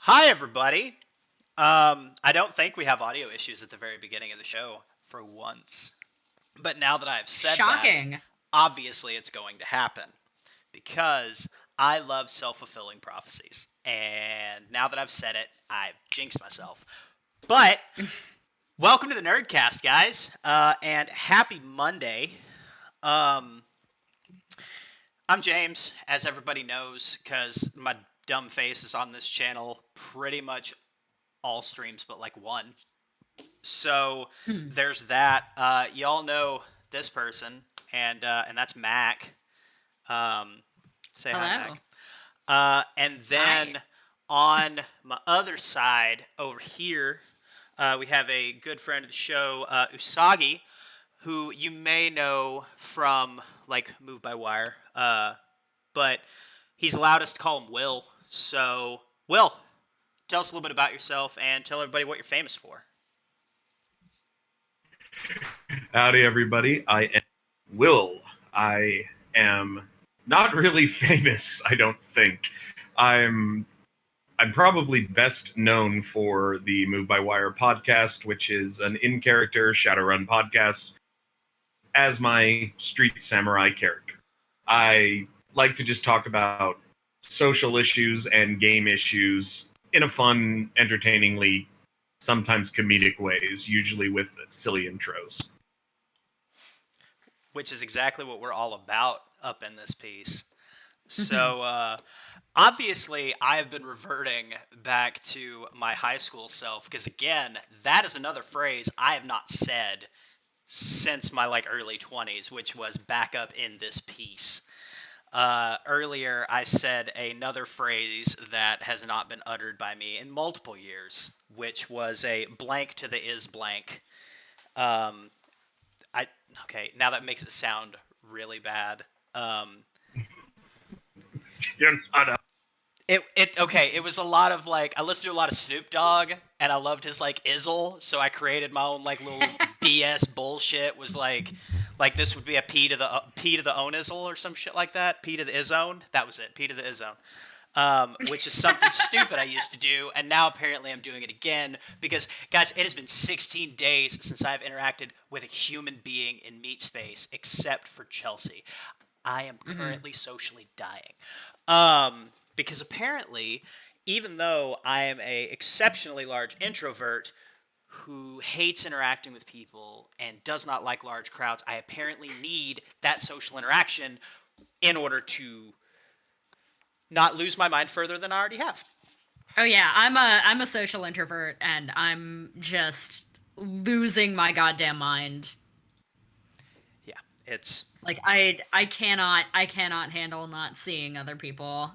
Hi, everybody. I don't think we have audio issues at the very beginning of the show for once. But now that I've said that, Shocking. obviously it's going to happen because I love self fulfilling prophecies. And now that I've said it, I've jinxed myself. But welcome to the Nerdcast, guys, and happy Monday. Um, I'm James, as everybody knows, because my dumb face is on this channel pretty much all streams but like one. So Hmm. there's that. Y'all know this person, and that's Mac. Um, Say hi, Hello. Mac. And Hi. then on my other side over here, we have a good friend of the show, Usagi, who you may know from like Move by Wire, but he's allowed us to call him Will. So, Will, tell us a little bit about yourself and tell everybody what you're famous for. Howdy, everybody. I am Will. I am not really famous, I don't think. I'm I'm probably best known for the Move by Wire podcast, which is an in-character Shadowrun podcast, as my street samurai character. I like to just talk about social issues and game issues in a fun, entertainingly, sometimes comedic ways, usually with silly intros. Which is exactly what we're all about up in this piece. So, obviously, I have been reverting back to my high school self because, again, that is another phrase I have not said since my like early 20s, which was back up in this piece. Earlier, I said another phrase that has not been uttered by me in multiple years, which was a blank to the is blank. Um, I okay. Now that makes it sound really bad. Um, You're not a it okay. It was a lot of like I listened to a lot of Snoop Dogg, and I loved his like Izzle, so I created my own like little BS bullshit. Was like this would be a P to the own Izzle or some shit like that. P to the Izzone. That was it. P to the Izzone. Which is something stupid I used to do, and now apparently I'm doing it again because, guys, it has been 16 days since I've interacted with a human being in meat space, except for Chelsea. I am hmm currently socially dying. Because apparently, even though I am a exceptionally large introvert who hates interacting with people and does not like large crowds, I apparently need that social interaction in order to not lose my mind further than I already have. Oh yeah, I'm a social introvert and I'm just losing my goddamn mind. Yeah, it's Like I cannot handle not seeing other people.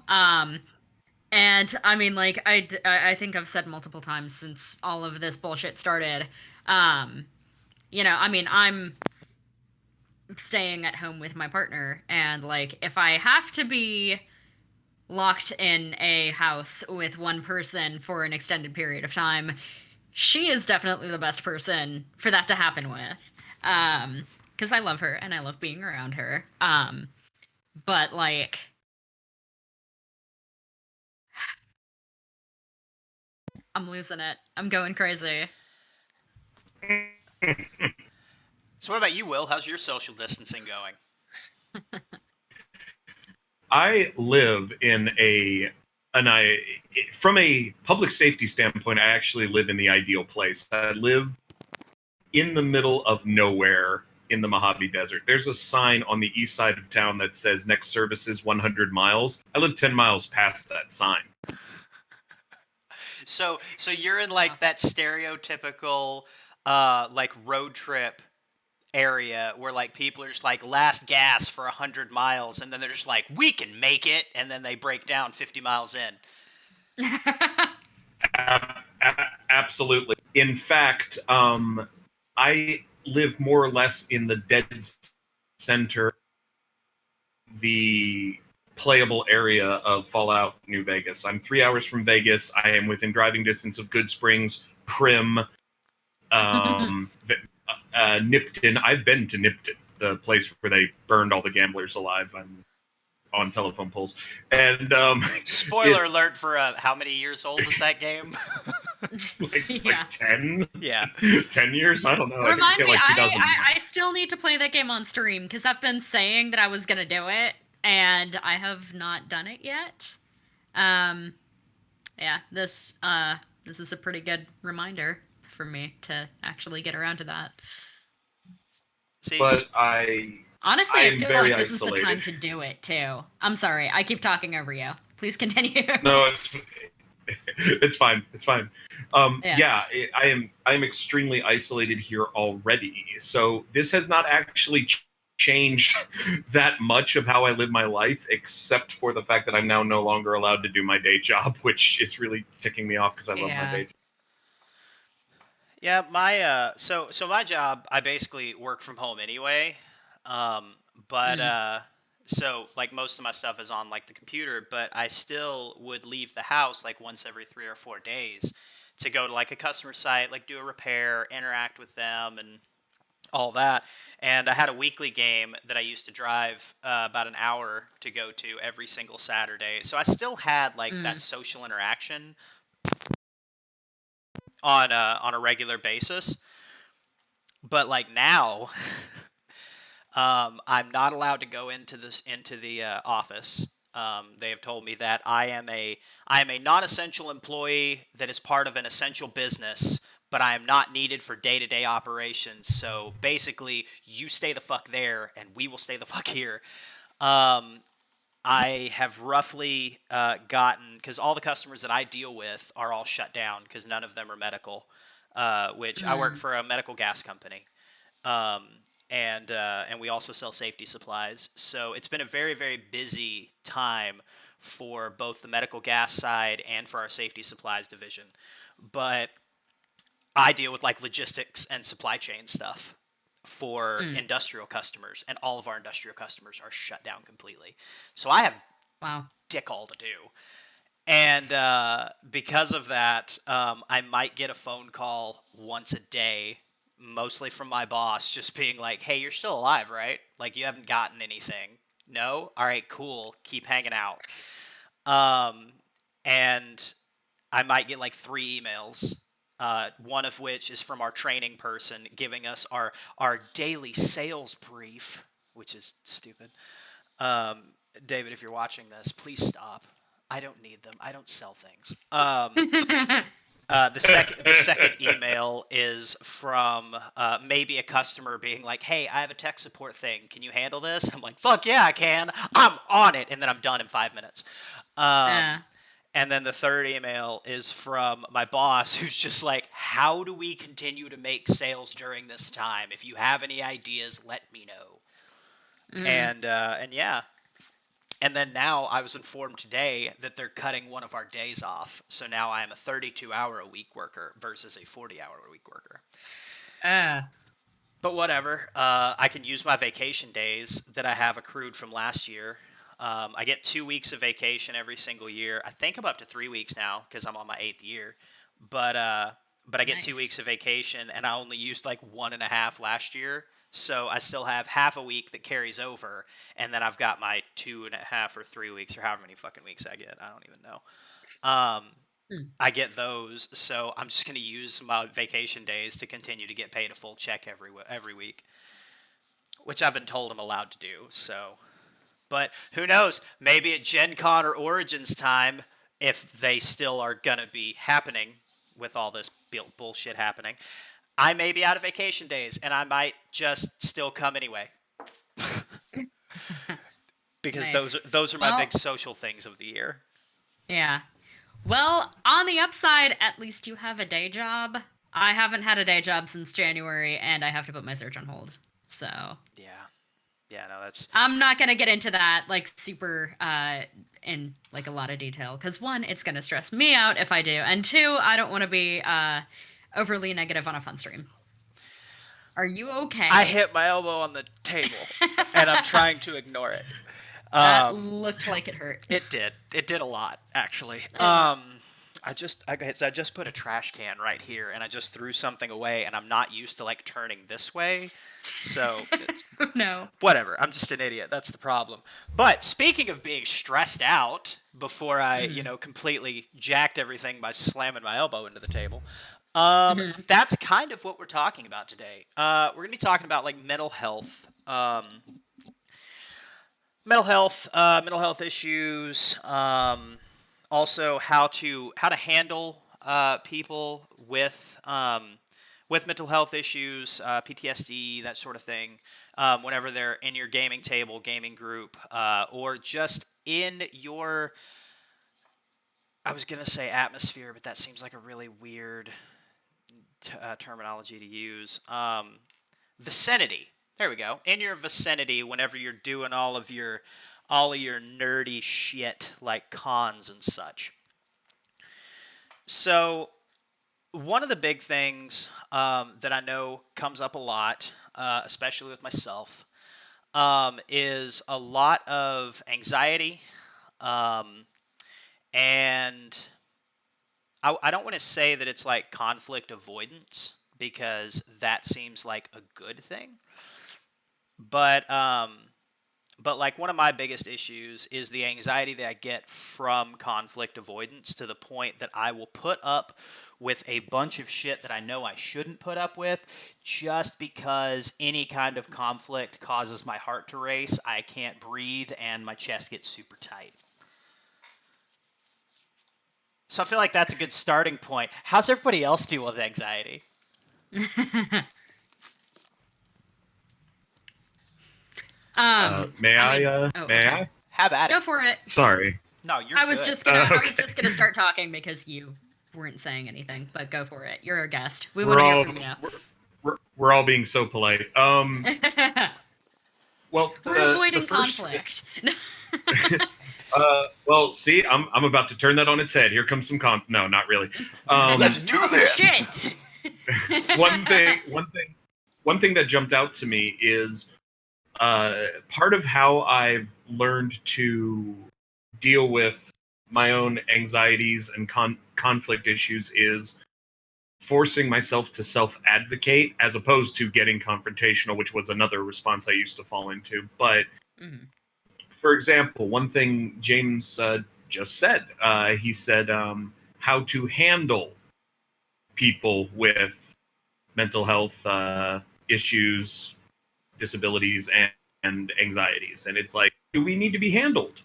And I mean like I think I've said multiple times since all of this bullshit started. Um I mean I'm staying at home with my partner and like if I have to be locked in a house with one person for an extended period of time, she is definitely the best person for that to happen with. Because I love her and I love being around her. But like, I'm losing it. I'm going crazy. so. What about you, Will? How's your social distancing going? I live in a and I from a public safety standpoint, I actually live in the ideal place. I live in the middle of nowhere in the Mojave Desert. There's a sign on the east side of town that says next service is 100 miles. I live 10 miles past that sign. So you're in like that stereotypical like road trip area where like people are just like last gas for 100 miles, and then they're just like we can make it, and then they break down 50 miles in. Absolutely. In fact, I live more or less in the dead center, the playable area of Fallout New Vegas. I'm 3 hours from Vegas. I am within driving distance of Good Springs, Prim, um, Nipton. I've been to Nipton, the place where they burned all the gamblers alive. on telephone poles, and Spoiler it's alert for how many years old is that game? Yeah. 10, Yeah. 10 years. I don't know. I think Remind me, like 2009. I still need to play that game on stream because I've been saying that I was gonna do it, and I have not done it yet. Um, yeah, this is a pretty good reminder for me to actually get around to that. See, But Honestly, I I am feel very like this is the isolated. time to do it too. I'm sorry, I keep talking over you. Please continue. No, it's fine. It's fine. Yeah. Yeah, I am extremely isolated here already. So this has not actually changed that much of how I live my life, except for the fact that I'm now no longer allowed to do my day job, which is really ticking me off because I love my Yeah. day job. yeah, my so my job, I basically work from home anyway. Um, but Mm. so like most of my stuff is on like the computer, but I still would leave the house like once every 3 or 4 days to go to like a customer site, like do a repair, interact with them, and all that. And I had a weekly game that I used to drive about an hour to go to every single Saturday. So I still had like that Mm. social interaction on a regular basis. But like now, I'm not allowed to go into the office. They have told me that I am a non-essential employee that is part of an essential business, but I am not needed for day-to-day operations. So basically, you stay the fuck there, and we will stay the fuck here. Um, I have roughly gotten, because all the customers that I deal with are all shut down because none of them are medical. Which I work Mm. for a medical gas company, um, and we also sell safety supplies. So it's been a very very busy time for both the medical gas side and for our safety supplies division. But I deal with like logistics and supply chain stuff for Mm. industrial customers, and all of our industrial customers are shut down completely. So I have Wow. dick all to do. And because of that, I might get a phone call once a day, mostly from my boss, just being like, hey, you're still alive, right? Like, you haven't gotten anything. No? All right, cool. Keep hanging out. Um, and I might get like 3 emails. One of which is from our training person giving us our daily sales brief, which is stupid. Um, David, if you're watching this, please stop. I don't need them. I don't sell things. The second email is from maybe a customer being like, "Hey, I have a tech support thing. Can you handle this?" I'm like, "Fuck yeah, I can. I'm on it," and then I'm done in 5 minutes. Yeah. And then the third email is from my boss, who's just like, "How do we continue to make sales during this time? If you have any ideas, let me know." Mm. And yeah, and then now I was informed today that they're cutting one of our days off. So now I am a 32-hour a week worker versus a 40-hour a week worker. Uh. But whatever. I can use my vacation days that I have accrued from last year. I get 2 weeks of vacation every single year. I think I'm up to 3 weeks now because I'm on my 8th year. But I get 2 weeks Nice. of vacation, and I only used like 1.5 last year. So I still have half a week that carries over, and then I've got my 2.5 or 3 weeks or however many fucking weeks I get. I don't even know. Mm. I get those, so I'm just gonna use my vacation days to continue to get paid a full check every week, which I've been told I'm allowed to do. So, but who knows? Maybe at Gen Con or Origins time, if they still are gonna be happening with all this bullshit happening, I may be out of vacation days, and I might just still come anyway. Because Nice. those are my Well, big social things of the year. yeah. Well, on the upside, at least you have a day job. I haven't had a day job since January, and I have to put my search on hold. So Yeah, yeah, no, that's I'm not gonna get into that like super in like a lot of detail because one, it's gonna stress me out if I do, and two, I don't want to be overly negative on a fun stream. Are you I okay? hit my elbow on the table, and I'm trying to ignore it. That Um, looked like it hurt. it did. It did a lot, actually. Uh, I just put a trash can right here, and I just threw something away, and I'm not used to like turning this way, so it's No. whatever. I'm just an idiot. That's the problem. But speaking of being stressed out before I, Mhm. completely jacked everything by slamming my elbow into the table, Mhm. that's kind of what we're talking about today. We're gonna be talking about like mental health issues. Also, how to handle people with mental health issues, PTSD, that sort of thing. Whenever they're in your gaming table, gaming group, or just in your, I was gonna say atmosphere, but that seems like a really weird terminology to use. Vicinity. There we go. In your vicinity, whenever you're doing all of your nerdy shit like cons and such. So one of the big things that I know comes up a lot, especially with myself, is a lot of anxiety, um, and I don't want to say that it's like conflict avoidance because that seems like a good thing, but like one of my biggest issues is the anxiety that I get from conflict avoidance to the point that I will put up with a bunch of shit that I know I shouldn't put up with just because any kind of conflict causes my heart to race, I can't breathe, and my chest gets super tight. So I feel like that's a good starting point. How's everybody else deal with anxiety? May I I? mean, oh, May okay. I? Have at it. Go for it. Sorry. No, you're I was good. just gonna I was just Okay. gonna start talking because you weren't saying anything, but go for it. You're a guest. We want We're to hear all from you. we're all being so polite. Well, We're the avoiding first. conflict. Well, see, I'm about to turn that on its head. Here comes some No, not really. Let's Um, do Oh this. shit. one thing, one thing, one thing that jumped out to me is part of how I've learned to deal with my own anxieties and conflict issues is forcing myself to self-advocate as opposed to getting confrontational, which was another response I used to fall into. But Mhm. for example, one thing James just said, he said how to handle people with mental health issues, disabilities, and anxieties. And it's like, do we need to be handled?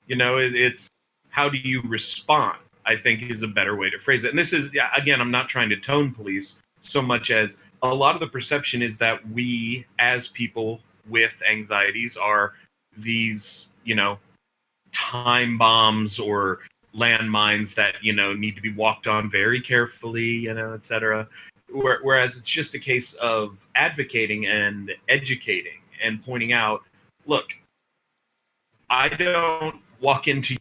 It's how do you respond? I think is a better way to phrase it. And this is, yeah, again, I'm not trying to tone police so much as a lot of the perception is that we, as people with anxieties, are these, time bombs or landmines that need to be walked on very carefully, etc. Whereas it's just a case of advocating and educating and pointing out, look, I don't walk into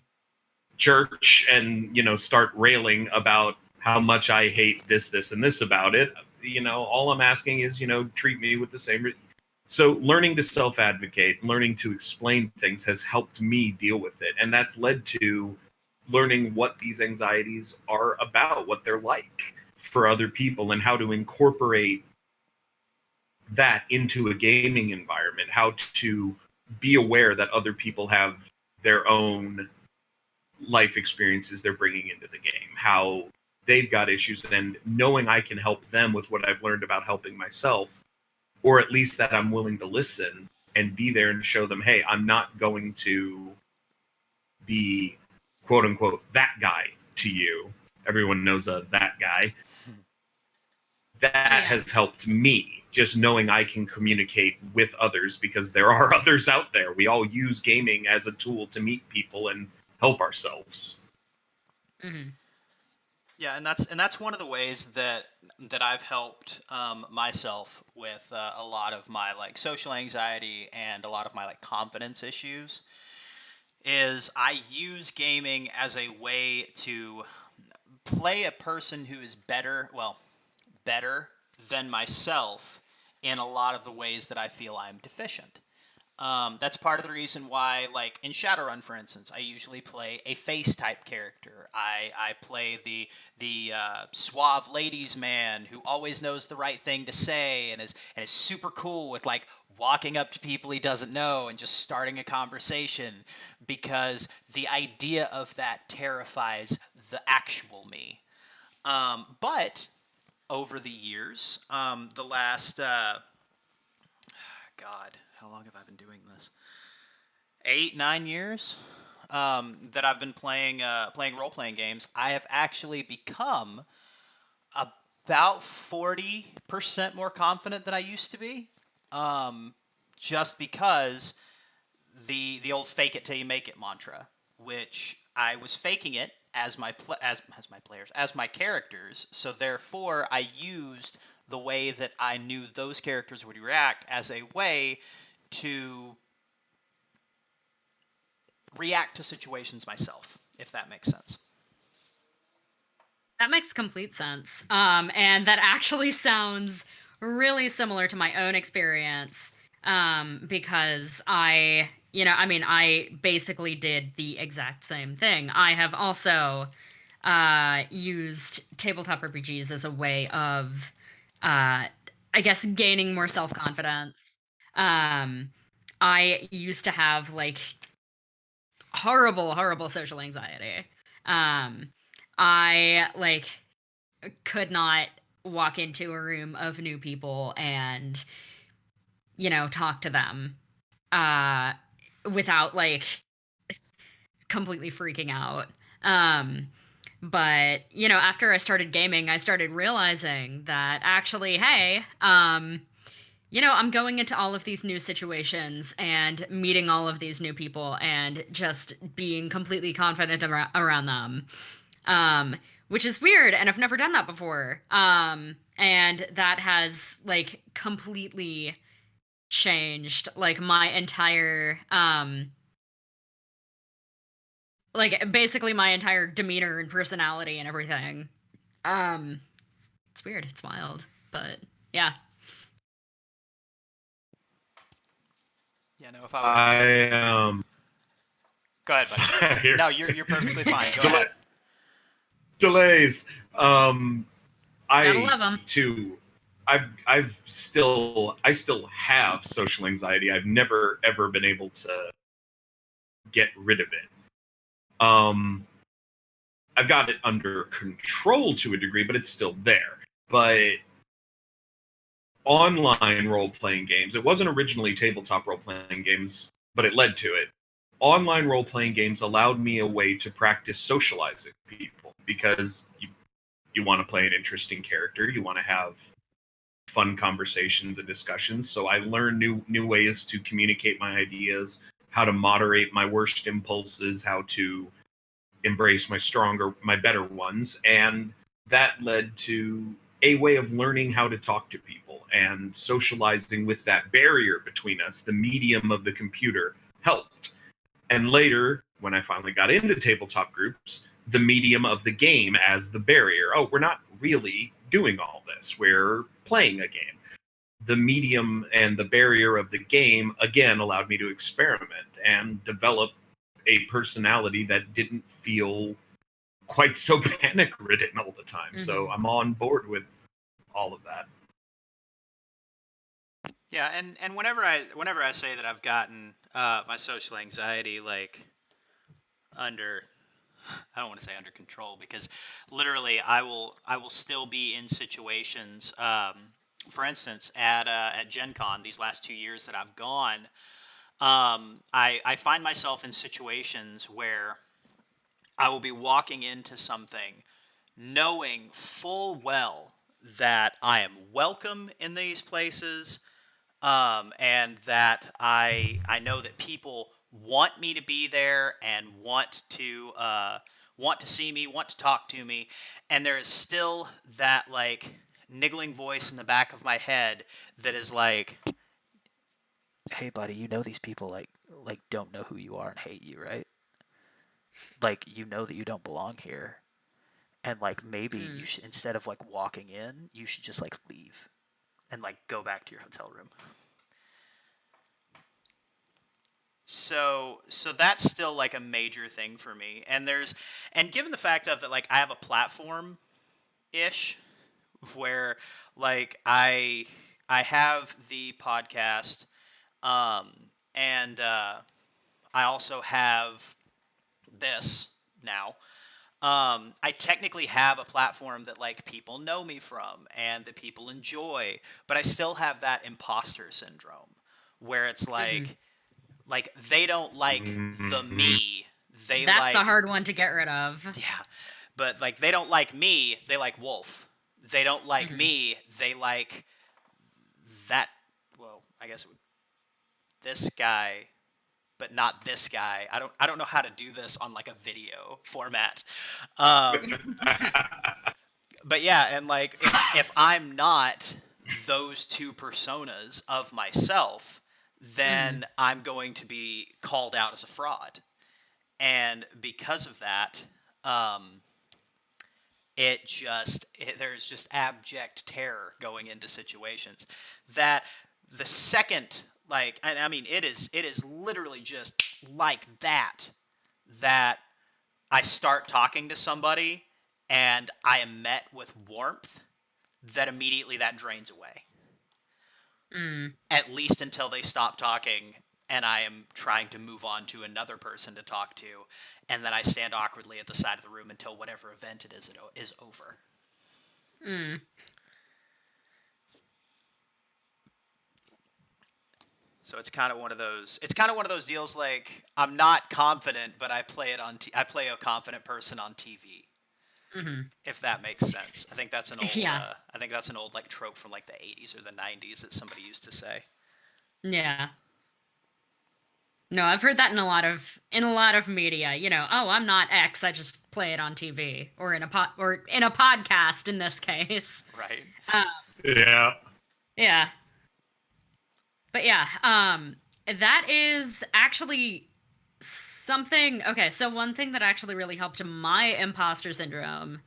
church and start railing about how much I hate this and this about it. All I'm asking is treat me with the same. So learning to self-advocate, learning to explain things has helped me deal with it, and that's led to learning what these anxieties are about, what they're like for other people, and how to incorporate that into a gaming environment, how to be aware that other people have their own life experiences they're bringing into the game, how they've got issues, and knowing I can help them with what I've learned about helping myself, or at least that I'm willing to listen and be there and show them, hey, I'm not going to be quote unquote that guy to you. Everyone knows that guy. That Yeah. has helped me, just knowing I can communicate with others, because there are others out there. We all use gaming as a tool to meet people and help ourselves. Mhm. Yeah, and that's one of the ways that I've helped myself with a lot of my like social anxiety and a lot of my like confidence issues. Is I use gaming as a way to play a person who is better than myself in a lot of the ways that I feel I'm deficient. That's part of the reason why, like in Shadowrun, for instance, I usually play a face type character. I play the suave ladies man who always knows the right thing to say and is super cool with like walking up to people he doesn't know and just starting a conversation because the idea of that terrifies the actual me. But over the years, the last God, how long have I been doing this? 8, 9 years that I've been playing role playing games, I have actually become about 40% more confident than I used to be. Just because the old "fake it till you make it" mantra, which I was faking it as as my players, as my characters. So therefore, I used the way that I knew those characters would react as a way to react to situations myself, if that makes sense. That makes complete sense. And that actually sounds really similar to my own experience. Because I basically did the exact same thing. I have also used tabletop RPGs as a way of, I guess, gaining more self confidence. Um, I used to have like horrible social anxiety. Um, I like could not walk into a room of new people and talk to them uh without like completely freaking out. um but after I started gaming, I started realizing that actually, hey, I'm going into all of these new situations and meeting all of these new people and just being completely confident around them. um, which is weird, and I've never done that before. And that has like completely changed like my entire like basically my entire demeanor and personality and everything. Um, it's weird, it's wild, but yeah. Yeah, no, if I would have, I go ahead, buddy. here. No, you're perfectly fine. Go Del- ahead. delays. Gotta I love them. too. I still have social anxiety. I've never ever been able to get rid of it. I've got it under control to a degree, but it's still there. But online role playing games, it wasn't originally tabletop role playing games, but it led to it. Online role playing games allowed me a way to practice socializing people because you want to play an interesting character, you want to have fun conversations and discussions. So I learned new ways to communicate my ideas, how to moderate my worst impulses, how to embrace my better ones, and that led to a way of learning how to talk to people and socializing with that barrier between us. The medium of the computer helped. And later, when I finally got into tabletop groups, the medium of the game as the barrier. Oh, we're not really doing all this. We're playing a game. The medium and the barrier of the game again allowed me to experiment and develop a personality that didn't feel quite so panic ridden all the time. So Hmm. I'm on board with all of that. Yeah, and whenever I say that I've gotten my social anxiety like under, I don't want to say under control because literally I will still be in situations. For instance, at Gen Con these last 2 years that I've gone, I find myself in situations where I will be walking into something knowing full well that I am welcome in these places, and that I know that people want me to be there and want to see me, want to talk to me, and there is still that like niggling voice in the back of my head that is like, "Hey, buddy, you know these people like don't know who you are and hate you, right? Like you know that you don't belong here, and like maybe you Mm. should, instead of like walking in, you should just like leave and like go back to your hotel room." so that's still like a major thing for me. And given the fact of that, like I have a platform ish where like I have the podcast, um, and I also have this now. I technically have a platform that like people know me from and that people enjoy, but I still have that imposter syndrome where it's Mhm. like they don't like the Mhm. me. They That's a like hard one to get rid of. yeah, but like they don't like me. They like Wolf. They don't like Mhm. me. They like that. Well, I guess this guy, but not this guy. I don't know how to do this on like a video format. Um, but yeah, and like if I'm not those two personas of myself, Mhm. then I'm going to be called out as a fraud. And because of that, um, there's just abject terror going into situations that the second like and I mean it is literally just like that I start talking to somebody and I am met with warmth that immediately that drains away, Mm. at least until they stop talking and I am trying to move on to another person to talk to, and then I stand awkwardly at the side of the room until whatever event is over. Mm. So it's kind of one of those. It's kind of one of those deals. Like I'm not confident, but I play it on. I play a confident person on TV. Mhm. If that makes sense. I think that's an old. Yeah. I think that's an old like trope from like the '80s or the '90s that somebody used to say. Yeah. No, I've heard that in a lot of media. Oh, I'm not X. I just play it on TV or in a podcast in this case. Right. Um, Yeah. yeah, but yeah, that is actually something. Okay, so one thing that actually really helped my imposter syndrome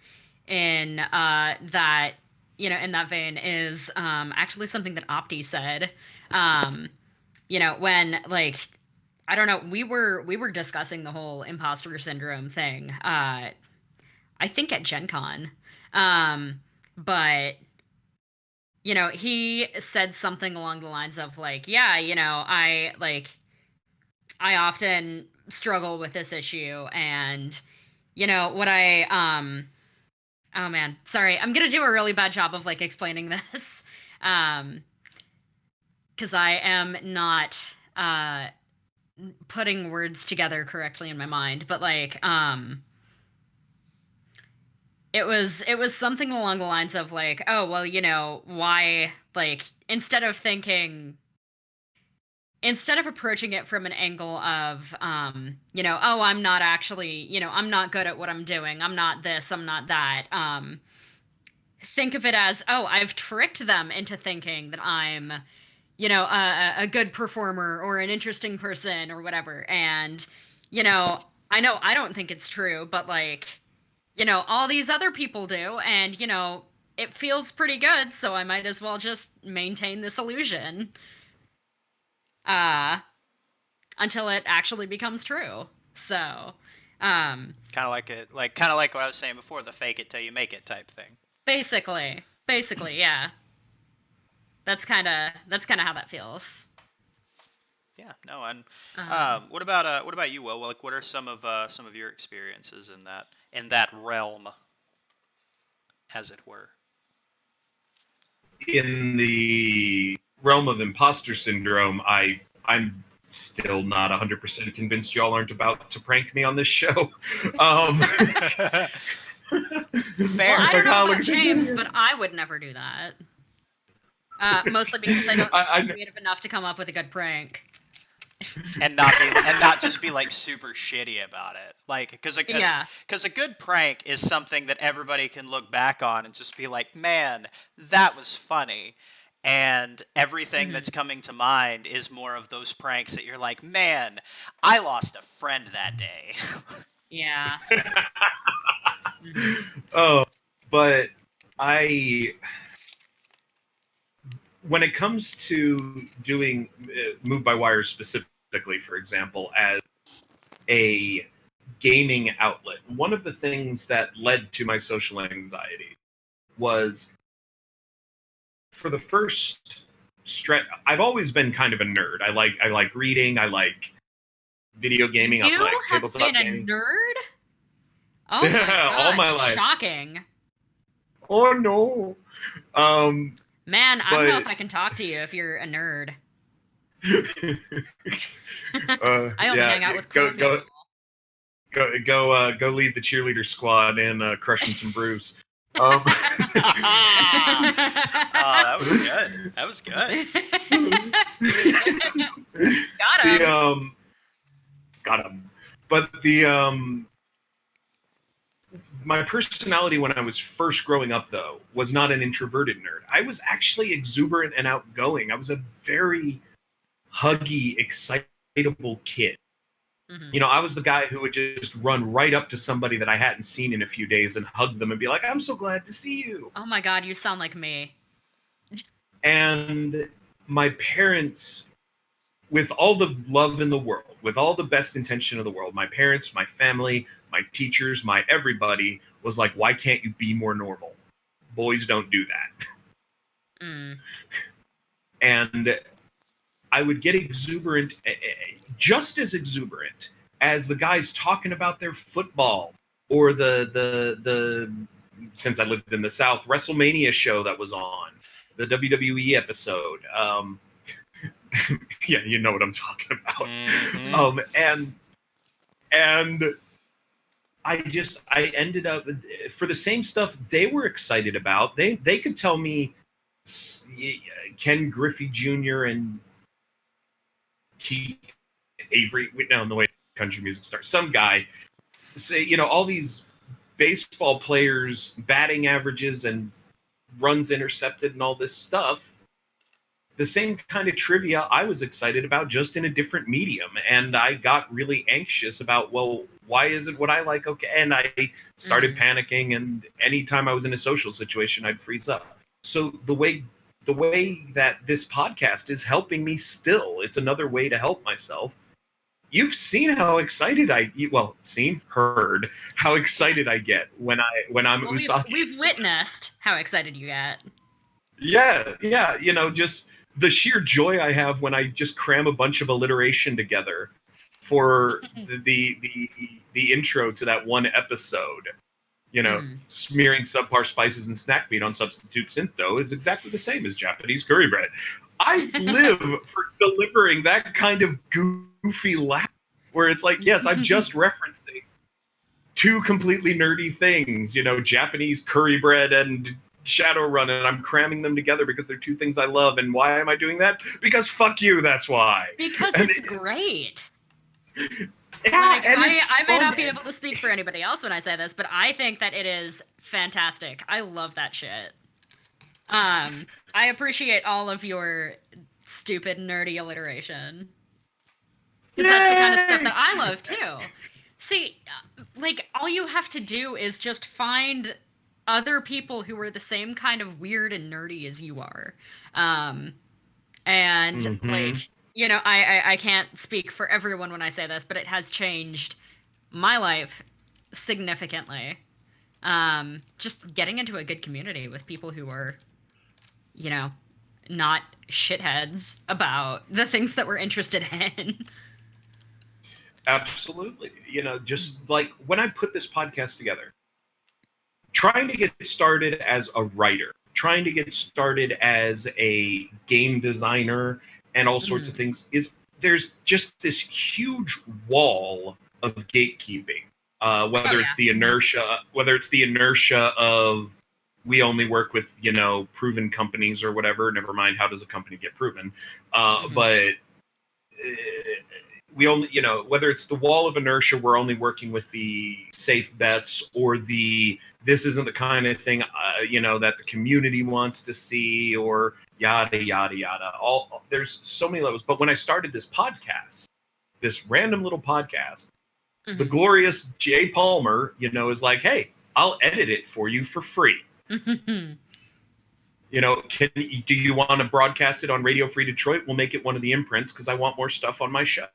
in that in that vein is actually something that Opti said. Um, when like I don't know, we were discussing the whole imposter syndrome thing. I think at Gen Con. But he said something along the lines of like, yeah, I often struggle with this issue and what oh man, sorry. I'm going to do a really bad job of like explaining this. Um cuz I am not uh putting words together correctly in my mind, but like it was something along the lines of like, oh well, why like instead of approaching it from an angle of oh, I'm not actually, I'm not good at what I'm doing, I'm not this, I'm not that, think of it as, oh, I've tricked them into thinking that I'm a good performer or an interesting person or whatever. And you know I know I don't think it's true, but like all these other people do, and it feels pretty good, so I might as well just maintain this illusion uh until it actually becomes true. So um Kind of like what I was saying before, the fake it till you make it type thing. basically, yeah, that's kind of how that feels. Yeah. No. And um what about you, Will? Like, what are some of your experiences in that realm, as it were? In the realm of imposter syndrome, I'm still not 100% convinced y'all aren't about to prank me on this show. Um, well, I Fair. don't like, know oh, look about at this James, idiot. but I would never do that. Mostly because I don't think I'm I creative enough to come up with a good prank. And not just be like super shitty about it, like Yeah. because a good prank is something that everybody can look back on and just be like, man, that was funny. And everything Hmm. that's coming to mind is more of those pranks that you're like, man, I lost a friend that day. Yeah. Hmm. oh, but I when it comes to doing move by wire specifically, specifically, for example, as a gaming outlet. One of the things that led to my social anxiety was, for the first stretch, I've always been kind of a nerd. I like reading, I like video gaming, I You like have tabletop been a gaming. nerd? Oh my Yeah, all my gosh, life. shocking. Oh no. Man, I don't know But if I can talk to you if you're a nerd. I only yeah, hang out with cool people. go lead the cheerleader squad in crushing some brews. Um, That was good. That was good. Got the him. got him. But my personality when I was first growing up, though, was not an introverted nerd. I was actually exuberant and outgoing. I was a very huggy, excitable kid. Mhm. You know, I was the guy who would just run right up to somebody that I hadn't seen in a few days and hug them and be like, "I'm so glad to see you." Oh my god, you sound like me. And my parents, with all the love in the world, with all the best intention of the world, my parents, my family, my teachers, my everybody was like, "Why can't you be more normal? Boys don't do that." Mm. And I would get exuberant, just as exuberant as the guys talking about their football or the since I lived in the South, WrestleMania show that was on, the WWE episode. Yeah, you know what I'm talking about. Mm-hmm. And I ended up, for the same stuff they were excited about. They could tell me Ken Griffey Jr. and Keith Avery. No, in the way country music starts, some guy say, you know, all these baseball players, batting averages and runs intercepted and all this stuff. The same kind of trivia I was excited about, just in a different medium. And I got really anxious about, well, why isn't what I like okay? And I started panicking, and anytime I was in a social situation, I'd freeze up. So the way that this podcast is helping me still, it's another way to help myself. You've seen how excited heard how excited I get when I'm Well, Usagi. we've witnessed how excited you get. Yeah, you know, just the sheer joy I have when I just cram a bunch of alliteration together for the intro to that one episode. You know, smearing subpar spices and snack meat on substitute syntho is exactly the same as Japanese curry bread. I live for delivering that kind of goofy laugh where it's like, yes, I'm just referencing two completely nerdy things, you know, Japanese curry bread and Shadowrun, and I'm cramming them together because they're two things I love. And why am I doing that? Because fuck you, that's why. Because And it's great. Yeah, Like, and it's I may fun. not be able to speak for anybody else when I say this, but I think that it is fantastic. I love that shit. I appreciate all of your stupid, nerdy alliteration. Because that's the kind of stuff that I love, too. See, like, all you have to do is just find other people who are the same kind of weird and nerdy as you are. And, like, you know, I can't speak for everyone when I say this, but it has changed my life significantly. Just getting into a good community with people who are, you know, not shitheads about the things that we're interested in. Absolutely. You know, just like when I put this podcast together, trying to get started as a writer, trying to get started as a game designer and all sorts of things, is there's just this huge wall of gatekeeping. Whether it's the inertia of we only work with, you know, proven companies or whatever. Never mind, how does a company get proven? But we only, you know, whether it's the wall of inertia, we're only working with the safe bets, or this isn't the kind of thing, you know, that the community wants to see, or yada yada yada. All there's so many levels. But when I started this podcast, this random little podcast, the glorious Jay Palmer, you know, is like, hey, I'll edit it for you for free. You know, do you want to broadcast it on Radio Free Detroit? We'll make it one of the imprints because I want more stuff on my show.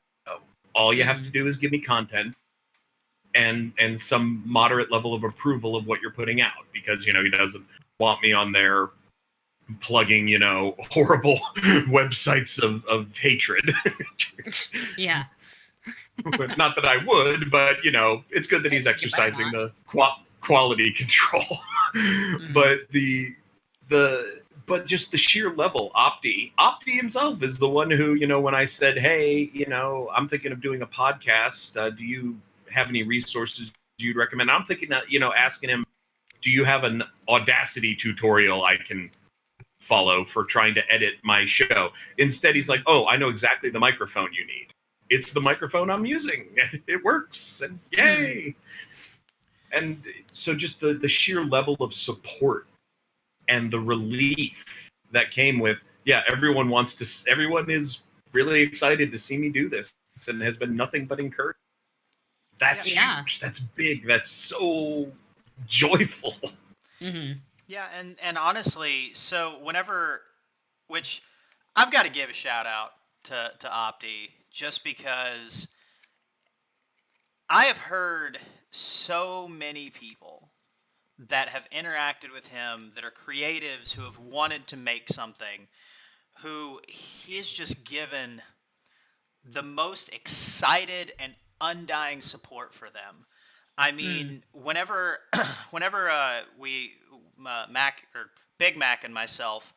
All you have to do is give me content and some moderate level of approval of what you're putting out, because he doesn't want me on there plugging horrible websites of hatred. Yeah. Not that I would, but it's good that he's You better exercising not. the quality control. But the but just the sheer level, Opti himself is the one who, when I said, hey, I'm thinking of doing a podcast, do you have any resources you'd recommend? I'm thinking that, asking him, do you have an Audacity tutorial I can follow for trying to edit my show? Instead, he's like, oh, I know exactly the microphone you need. It's the microphone I'm using. It works, and yay! And so just the sheer level of support and the relief that came with, everyone is really excited to see me do this, and has been nothing but encouraged. That's huge. That's big. That's so joyful. Yeah, and honestly, so which I've got to give a shout out to Opti, just because I have heard so many people that have interacted with him that are creatives who have wanted to make something, who he has just given the most excited and undying support for them. I mean, whenever we Mac or Big Mac and myself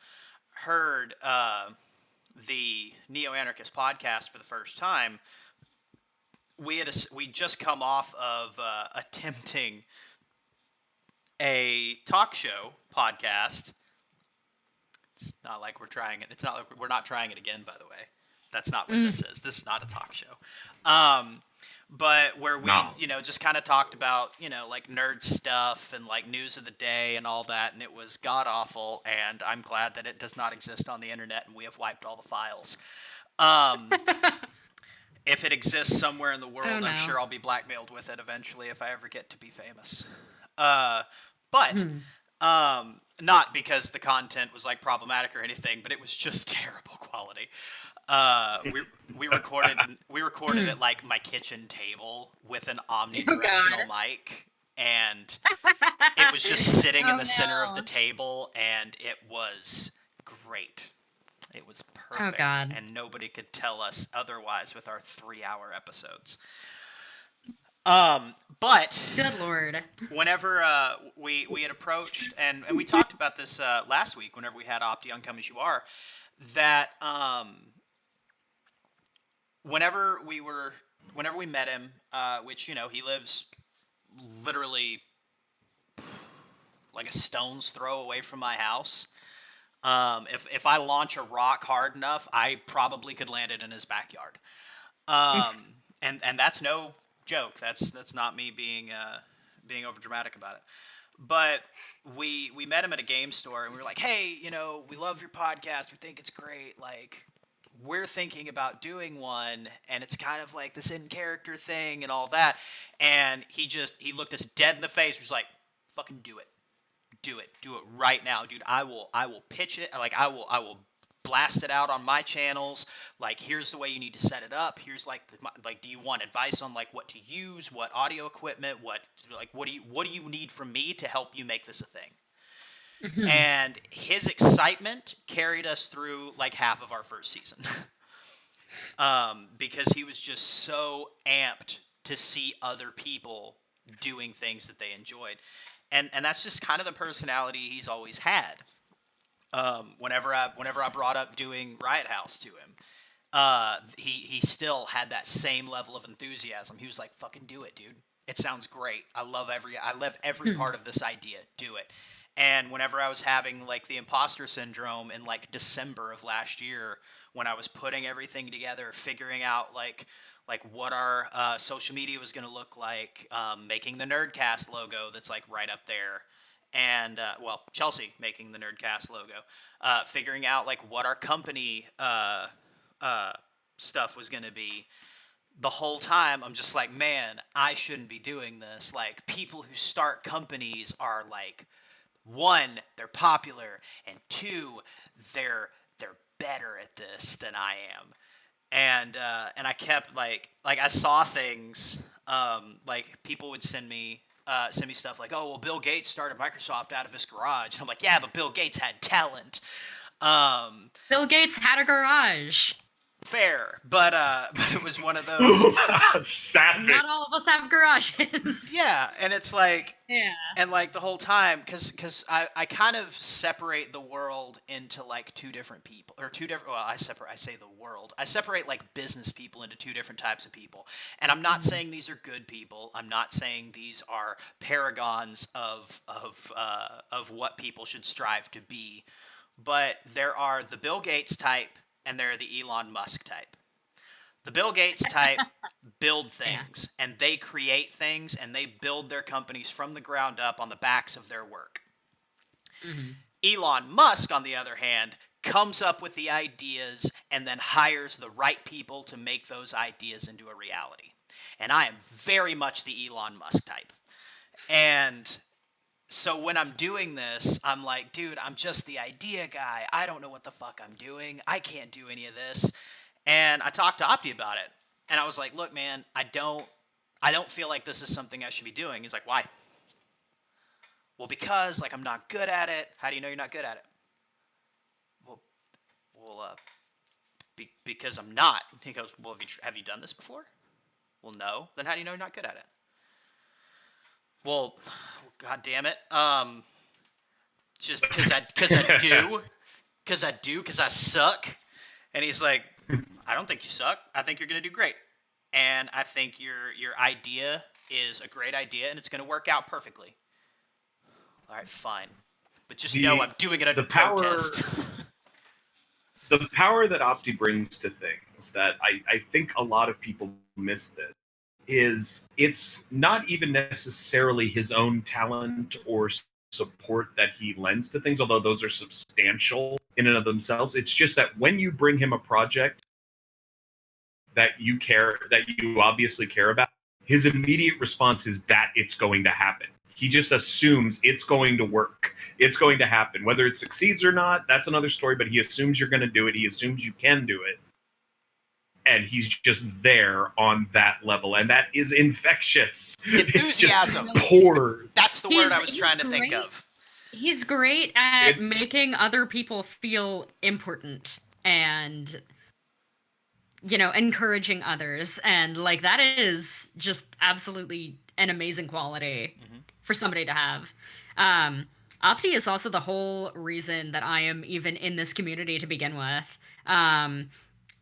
heard the Neo Anarchist podcast for the first time, we just come off of attempting a talk show podcast. It's not like we're trying it. It's not like we're not trying it again, by the way. That's not what this is. This is not a talk show. But where we, just kind of talked about, like nerd stuff and like news of the day and all that, and it was god awful. And I'm glad that it does not exist on the internet, and we have wiped all the files. If it exists somewhere in the world, I'm sure I'll be blackmailed with it eventually if I ever get to be famous. But not because the content was like problematic or anything, but it was just terrible quality. We recorded at like my kitchen table with an omnidirectional mic, and it was just sitting in the center of the table, and it was great. It was perfect, and nobody could tell us otherwise with our 3-hour episodes. But good lord, whenever we had approached, and we talked about this last week, whenever we had Opti on Come As You Are, that whenever we met him, which he lives literally like a stone's throw away from my house. If I launch a rock hard enough, I probably could land it in his backyard. And that's no joke. That's not me being over dramatic about it. But we met him at a game store, and we were like, hey, we love your podcast. We think it's great. Like, we're thinking about doing one, and it's kind of like this in character thing and all that. And he looked us dead in the face. He was like, fucking do it. Do it right now, dude. I will pitch it. Like, I will blast it out on my channels. Like, here's the way you need to set it up. Here's like do you want advice on like what to use, what audio equipment, what do you need from me to help you make this a thing? And his excitement carried us through like half of our first season. Because he was just so amped to see other people doing things that they enjoyed. And that's just kind of the personality he's always had. Whenever I brought up doing Riot House to him, he still had that same level of enthusiasm. He was like, "Fucking do it, dude. It sounds great. I love every part of this idea. Do it." And whenever I was having like the imposter syndrome in like December of last year, when I was putting everything together, figuring out like what our social media was going to look like, making the Nerdcast logo that's like right up there, and Chelsea making the Nerdcast logo, figuring out like what our company stuff was going to be. The whole time I'm just like, man, I shouldn't be doing this. Like, people who start companies are like, one, they're popular, and two, they're better at this than I am. and I kept like I saw things, like people would send me stuff like, oh well, Bill Gates started Microsoft out of his garage. And I'm like, yeah, but Bill Gates had talent. Um, Bill Gates had a garage. Fair, but but it was one of those. Savage. Not all of us have garages. Yeah, and it's like, Yeah. and like the whole time, because I kind of separate the world into like two different people, or two different, well, I say the world, I separate like business people into two different types of people. And I'm not saying these are good people, I'm not saying these are paragons of what people should strive to be, but there are the Bill Gates type and there are the Elon Musk type. The Bill Gates type build Yeah. things and they create things and they build their companies from the ground up on the backs of their work. Mm-hmm. Elon Musk, on the other hand, comes up with the ideas and then hires the right people to make those ideas into a reality. And I am very much the Elon Musk type. And so when I'm doing this, I'm like, dude, I'm just the idea guy. I don't know what the fuck I'm doing. I can't do any of this. And I talked to Opti about it. And I was like, look, man, I don't feel like this is something I should be doing. He's like, why? Well, because like I'm not good at it. How do you know you're not good at it? Well, because I'm not. He goes, well, have you done this before? Well, no. Then how do you know you're not good at it? Well, god damn it. Just because I suck. And he's like, I don't think you suck. I think you're gonna do great. And I think your idea is a great idea, and it's gonna work out perfectly. All right, fine. But just know I'm doing it under protest. The power that Opti brings to things that I think a lot of people miss this is it's not even necessarily his own talent or support that he lends to things, although those are substantial in and of themselves. It's just that when you bring him a project that you obviously care about, his immediate response is that it's going to happen. He just assumes it's going to work. It's going to happen. Whether it succeeds or not, that's another story, but he assumes you're going to do it. He assumes you can do it. And he's just there on that level. And that is infectious. Enthusiasm. Pours. That's the word I was trying to think of. He's great at making other people feel important and, encouraging others. And, like, that is just absolutely an amazing quality for somebody to have. Opti is also the whole reason that I am even in this community to begin with.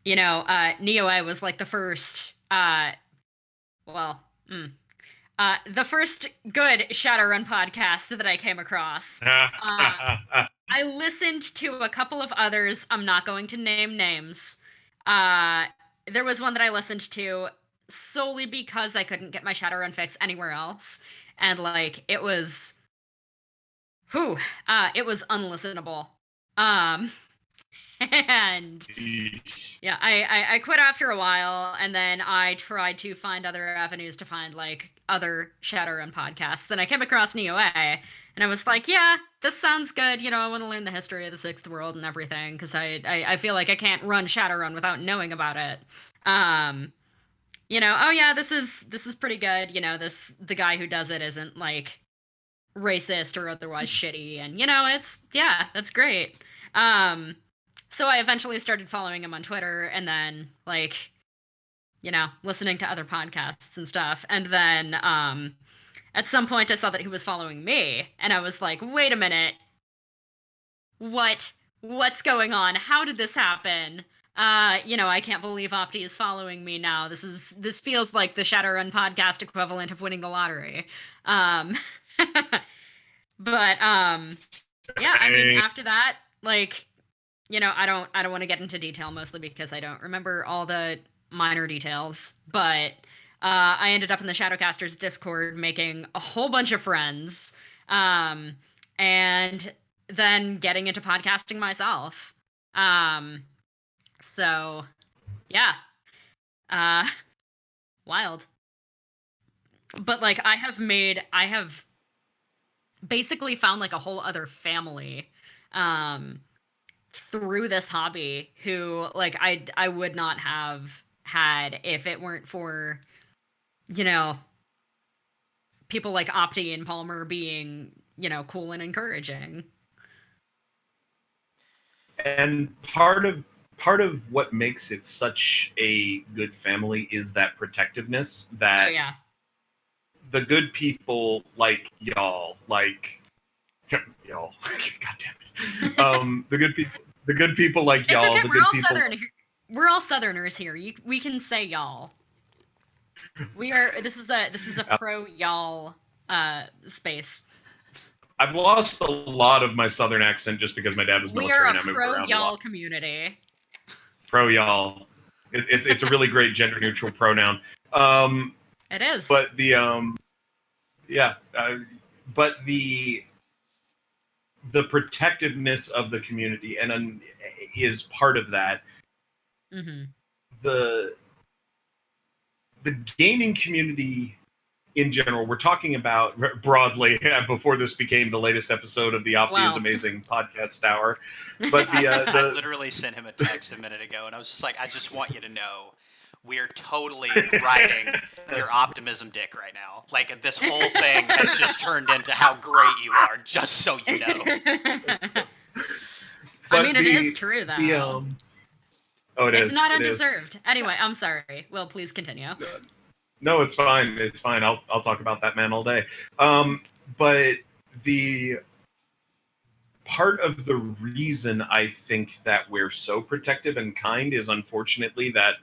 NeoA was like the first, the first good Shadowrun podcast that I came across. I listened to a couple of others. I'm not going to name names. There was one that I listened to solely because I couldn't get my Shadowrun fix anywhere else. And, like, it was unlistenable. And yeah, I quit after a while, and then I tried to find other avenues to find, like, other Shadowrun podcasts. And I came across NeoA, and I was like, yeah, this sounds good. I want to learn the history of the Sixth World and everything, because I feel like I can't run Shadowrun without knowing about it. Oh yeah, this is pretty good. The guy who does it isn't, like, racist or otherwise shitty, and that's great. So I eventually started following him on Twitter, and then, like, listening to other podcasts and stuff. And then at some point I saw that he was following me, and I was like, wait a minute, what's going on? How did this happen? I can't believe Opti is following me now. This feels like the Shadowrun podcast equivalent of winning the lottery. But yeah, I mean, after that, like, I don't want to get into detail, mostly because I don't remember all the minor details, but I ended up in the Shadowcasters Discord making a whole bunch of friends, and then getting into podcasting myself. So yeah, wild. But, like, I have basically found, like, a whole other family through this hobby who like I would not have had if it weren't for, you know, people like Opti and Palmer being, you know, cool and encouraging. And part of what makes it such a good family is that protectiveness Oh that yeah. the good people like y'all, like y'all, god damn it, the good people like It's okay. y'all, the good people. We're all Southerners here. We can say y'all. We are. This is a pro y'all space. I've lost a lot of my southern accent just because my dad was We are military a and I moved pro around a y'all lot. community. Pro y'all, it's a really great gender neutral pronoun. It is. But the yeah, but the protectiveness of the community and is part of that. Mm-hmm. The gaming community in general, we're talking about broadly before this became the latest episode of the Opti is Amazing podcast hour. But I literally sent him a text a minute ago, and I was just like, I just want you to know, we're totally riding your optimism dick right now. Like, this whole thing has just turned into how great you are, just so you know. I mean, it is true though. Oh, it's not it is. undeserved. Anyway, I'm sorry. Will, please continue. No, it's fine. It's fine. I'll talk about that man all day. But the part of the reason I think that we're so protective and kind is unfortunately that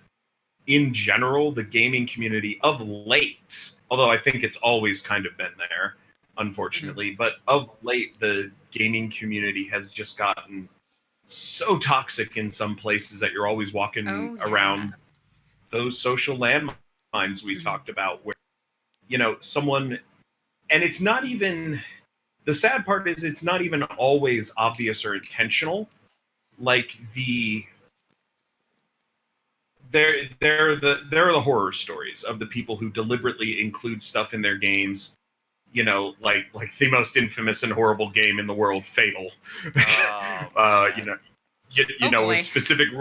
in general, the gaming community of late, although I think it's always kind of been there, unfortunately, but of late, the gaming community has just gotten so toxic in some places that you're always walking around those social landmines we talked about where, you know, someone, and it's not even, the sad part is it's not even always obvious or intentional. Like there are the horror stories of the people who deliberately include stuff in their games, you know, like the most infamous and horrible game in the world, Fatal. You know, you know, with specific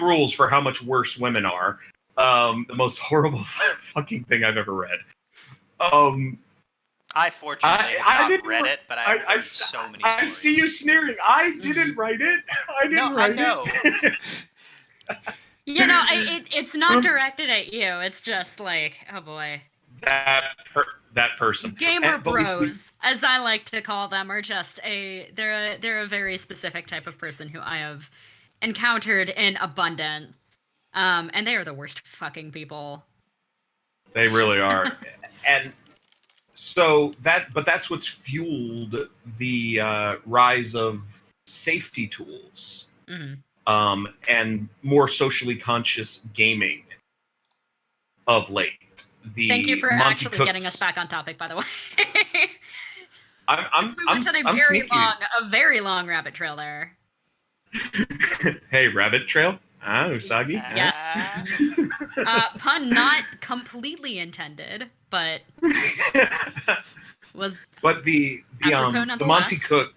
rules for how much worse women are. The most horrible fucking thing I've ever read. I fortunately have not read it, but I've heard so many stories. I see you sneering. I didn't write it. I didn't write it. You know, it's not directed at you. It's just like, oh boy. That person. Gamer bros, as I like to call them, are just they're a very specific type of person who I have encountered in abundance. And they are the worst fucking people. They really are. And so that's what's fueled the rise of safety tools. Mm-hmm. And more socially conscious gaming of late. Thank you for actually getting us back on topic, by the way. I'm sneaky. A very long rabbit trail there. Hey, rabbit trail. Usagi. Yes. Pun not completely intended, but was. But the Monty Cook.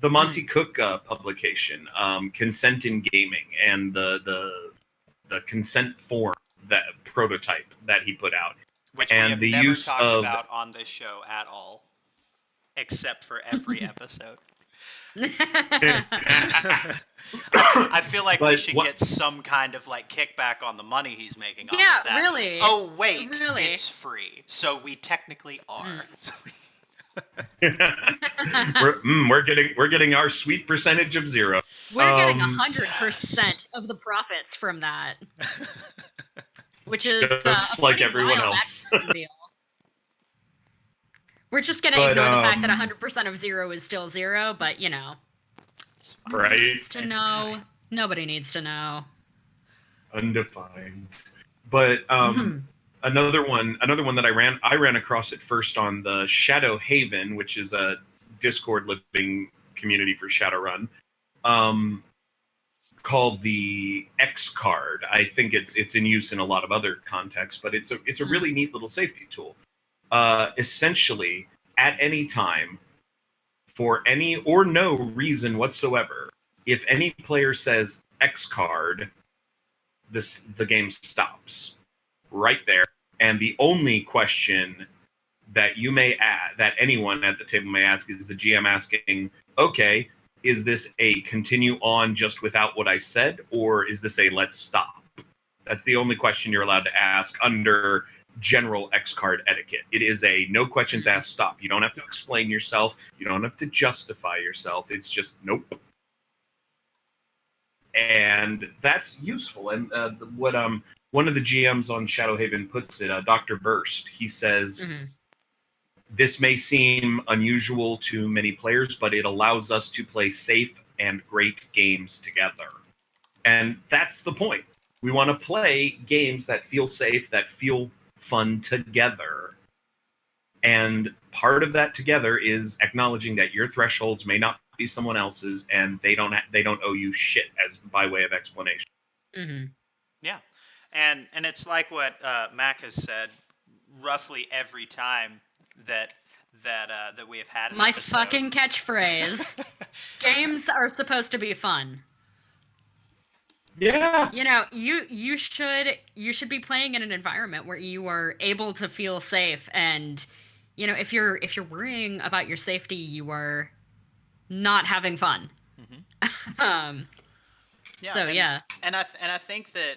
The Monty Cook publication, Consent in Gaming, and the consent form, that prototype that he put out, which and we have never talked about on this show at all, except for every episode. I feel like we should get some kind of like kickback on the money he's making off of that. Yeah, really. Oh wait, it's free, so we technically are. We're getting our sweet percentage of 0. We're getting 100% of the profits from that, which is just like everyone else. We're just gonna ignore the fact that 100% of 0 is still 0, but you know, right? Needs to know. Right. Nobody needs to know. Undefined, but Another one that I ran across it first on the Shadow Haven, which is a Discord living community for Shadowrun, called the X card. I think it's in use in a lot of other contexts, but it's a really neat little safety tool. Essentially, at any time, for any or no reason whatsoever, if any player says X card, the game stops right there. And the only question that you may add, that anyone at the table may ask, is the GM asking, okay, is this a continue on just without what I said, or is this a let's stop? That's the only question you're allowed to ask under general X card etiquette. It is a no questions asked stop. You don't have to explain yourself. You don't have to justify yourself. It's just nope. And that's useful. And what one of the GMs on Shadowhaven puts it, Dr. Burst, he says, this may seem unusual to many players, but it allows us to play safe and great games together. And that's the point. We want to play games that feel safe, that feel fun together. And part of that together is acknowledging that your thresholds may not be someone else's, and they don't owe you shit as by way of explanation. Yeah, and it's like what Mac has said roughly every time that we have had an my episode. fucking catchphrase. Games are supposed to be fun. Yeah. You know, you should be playing in an environment where you are able to feel safe, and you know, if you're worrying about your safety, you are not having fun. Yeah, so yeah. And I think that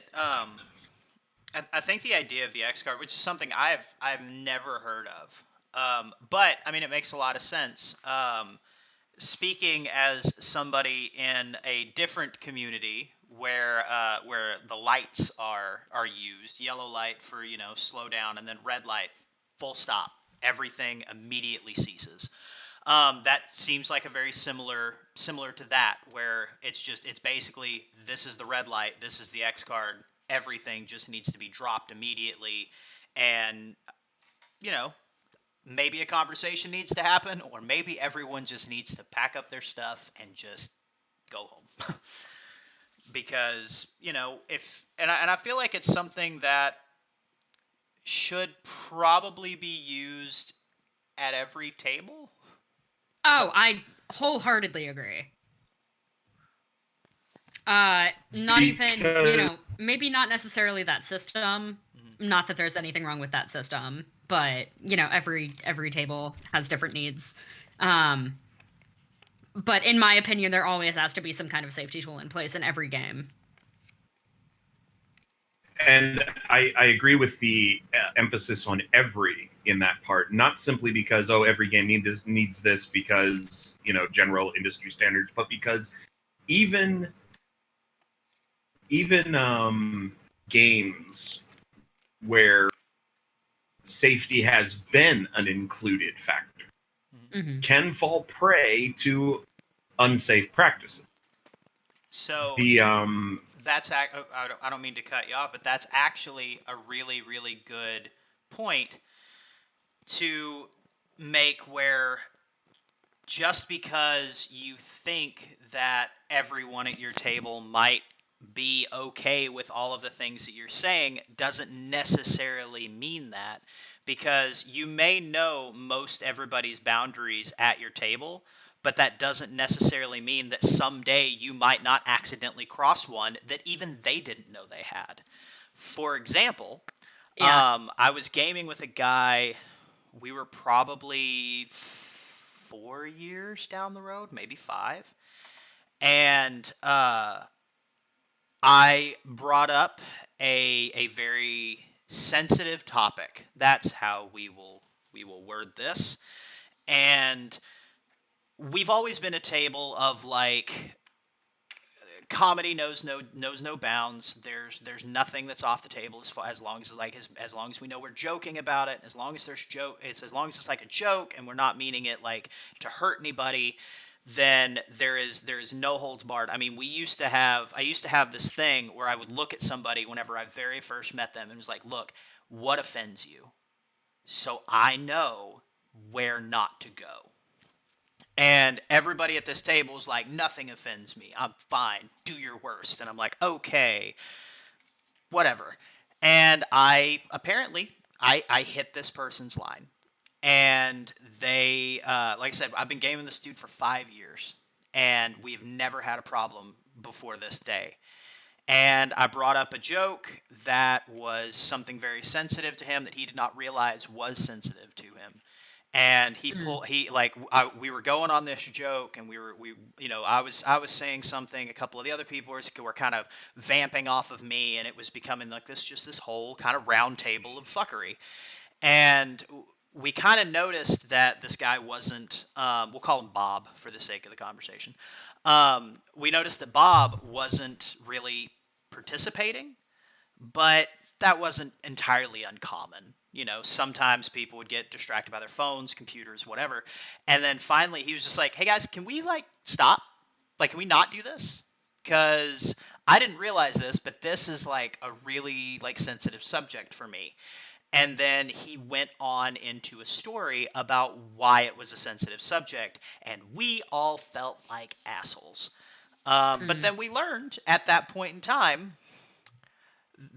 I think the idea of the X card, which is something I've never heard of, but I mean it makes a lot of sense. Speaking as somebody in a different community where the lights are used, yellow light for slow down, and then red light, full stop, everything immediately ceases. That seems like a very similar to that, where it's basically, this is the red light, this is the X card, everything just needs to be dropped immediately, and maybe a conversation needs to happen, or maybe everyone just needs to pack up their stuff and just go home. Because I feel like it's something that should probably be used at every table. Oh, I wholeheartedly agree. Not even, maybe not necessarily that system. Not that there's anything wrong with that system, but every table has different needs. But in my opinion, there always has to be some kind of safety tool in place in every game. And I agree with the emphasis on every in that part, not simply because every game needs this because general industry standards, but because even games where safety has been an included factor can fall prey to unsafe practices. So that's I don't mean to cut you off, but that's actually a really, really good point to make, where just because you think that everyone at your table might be okay with all of the things that you're saying doesn't necessarily mean that, because you may know most everybody's boundaries at your table, but that doesn't necessarily mean that someday you might not accidentally cross one that even they didn't know they had. For example, I was gaming with a guy. We were probably 4 years down the road, maybe 5. And I brought up a very sensitive topic. That's how we will word this. And we've always been a table of like, comedy knows no bounds. There's nothing that's off the table as long as we know we're joking about it. As long as it's like a joke and we're not meaning it like to hurt anybody, then there is no holds barred. I mean, I used to have this thing where I would look at somebody whenever I very first met them and was like, look, what offends you? So I know where not to go. And everybody at this table is like, nothing offends me. I'm fine. Do your worst. And I'm like, okay, whatever. And I hit this person's line. And they, like I said, I've been gaming this dude for 5 years. and we've never had a problem before this day. And I brought up a joke that was something very sensitive to him that he did not realize was sensitive to him. And we were going on this joke, and I was saying something, a couple of the other people were kind of vamping off of me, and it was becoming like this whole kind of round table of fuckery. And we kind of noticed that this guy wasn't, we'll call him Bob for the sake of the conversation. We noticed that Bob wasn't really participating, but that wasn't entirely uncommon. Sometimes people would get distracted by their phones, computers, whatever. And then finally he was just like, hey guys, can we stop? Can we not do this? Because I didn't realize this, but this is a really sensitive subject for me. And then he went on into a story about why it was a sensitive subject, and we all felt like assholes. But then we learned at that point in time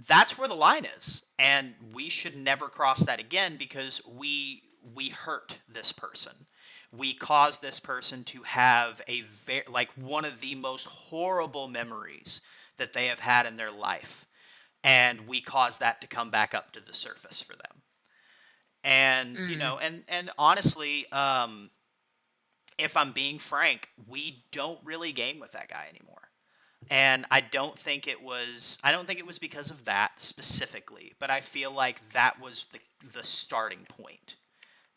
that's where the line is, and we should never cross that again because we hurt this person. We caused this person to have one of the most horrible memories that they have had in their life, and we caused that to come back up to the surface for them. And and honestly, if I'm being frank, we don't really game with that guy anymore. And I don't think it was because of that specifically, but I feel like that was the starting point.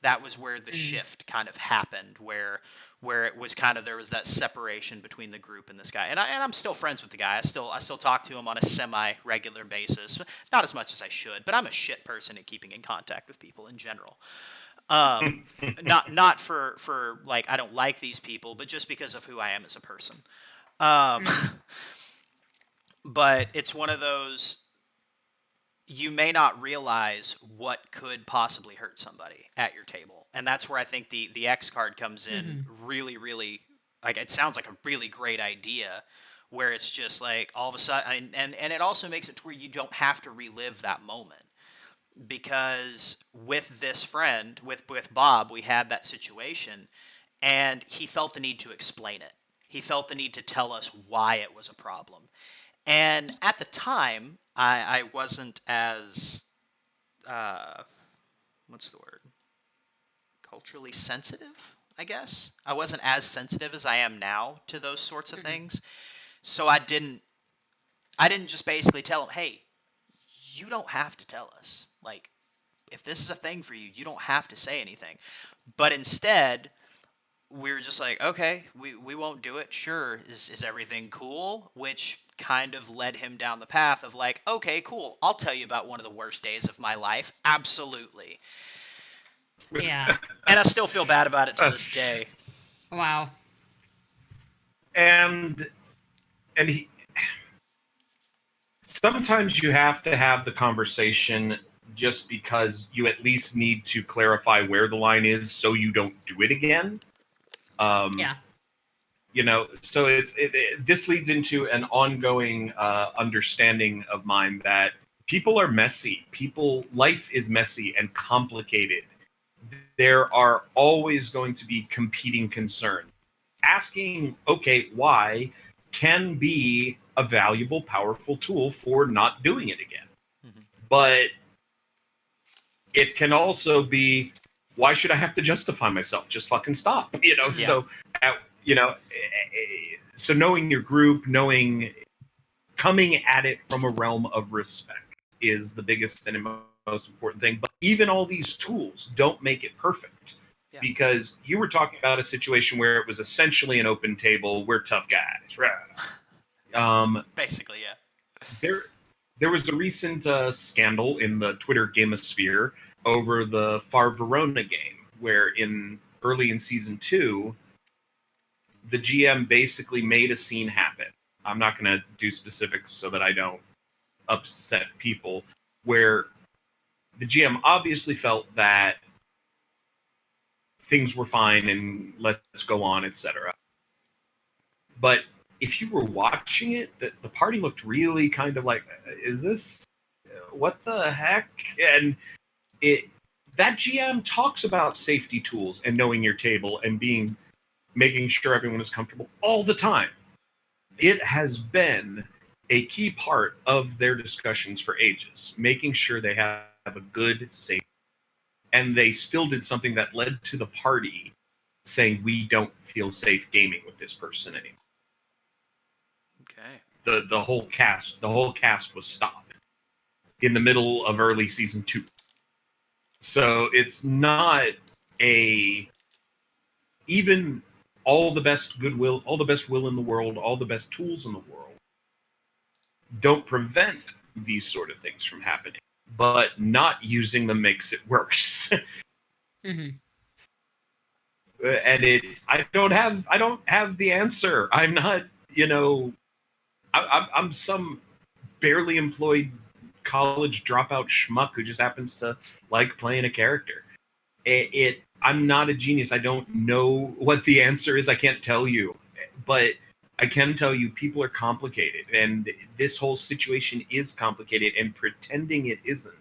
That was where the shift kind of happened, where it was kind of, there was that separation between the group and this guy. And I'm still friends with the guy. I still talk to him on a semi-regular basis. Not as much as I should, but I'm a shit person at keeping in contact with people in general. Not for I don't like these people, but just because of who I am as a person. Um, but it's one of those, you may not realize what could possibly hurt somebody at your table. And that's where I think the X card comes in really, really, it sounds like a really great idea, where it's just all of a sudden, and it also makes it to where you don't have to relive that moment. Because with this friend, with Bob, we had that situation, and he felt the need to explain it. He felt the need to tell us why it was a problem. And at the time, I wasn't as, what's the word? Culturally sensitive, I guess. I wasn't as sensitive as I am now to those sorts of things. So I didn't just basically tell him, hey, you don't have to tell us. If this is a thing for you, you don't have to say anything. But instead, we were just like, okay, we won't do it. Sure. Is everything cool? Which kind of led him down the path of okay, cool. I'll tell you about one of the worst days of my life. Absolutely. Yeah. And I still feel bad about it to this day. Wow. And he, sometimes you have to have the conversation just because you at least need to clarify where the line is so you don't do it again. Yeah. So this leads into an ongoing understanding of mine that people are messy. Life is messy and complicated. There are always going to be competing concerns. Asking, okay, why, can be a valuable, powerful tool for not doing it again. Mm-hmm. But it can also be, why should I have to justify myself? Just fucking stop. Yeah. So knowing your group, coming at it from a realm of respect is the biggest and most important thing. But even all these tools don't make it perfect. Yeah. Because you were talking about a situation where it was essentially an open table. We're tough guys. Basically, yeah. There was a recent scandal in the Twitter gamosphere over the Far Verona game, where early in season 2, the GM basically made a scene happen. I'm not going to do specifics so that I don't upset people, where the GM obviously felt that things were fine and let's go on, etc. But if you were watching it, the party looked really kind of like, is this, what the heck? And that GM talks about safety tools and knowing your table and being making sure everyone is comfortable all the time. It has been a key part of their discussions for ages, making sure they have a good, safe, and they still did something that led to the party saying we don't feel safe gaming with this person anymore. Okay. The whole cast was stopped in the middle of early season 2. So it's not a even all the best goodwill, all the best will in the world, all the best tools in the world don't prevent these sort of things from happening. But not using them makes it worse. Mm-hmm. And I don't have the answer. I'm not, I'm some barely employed college dropout schmuck who just happens to like playing a character. I'm not a genius. I don't know what the answer is. I can't tell you, but I can tell you people are complicated, and this whole situation is complicated, and pretending it isn't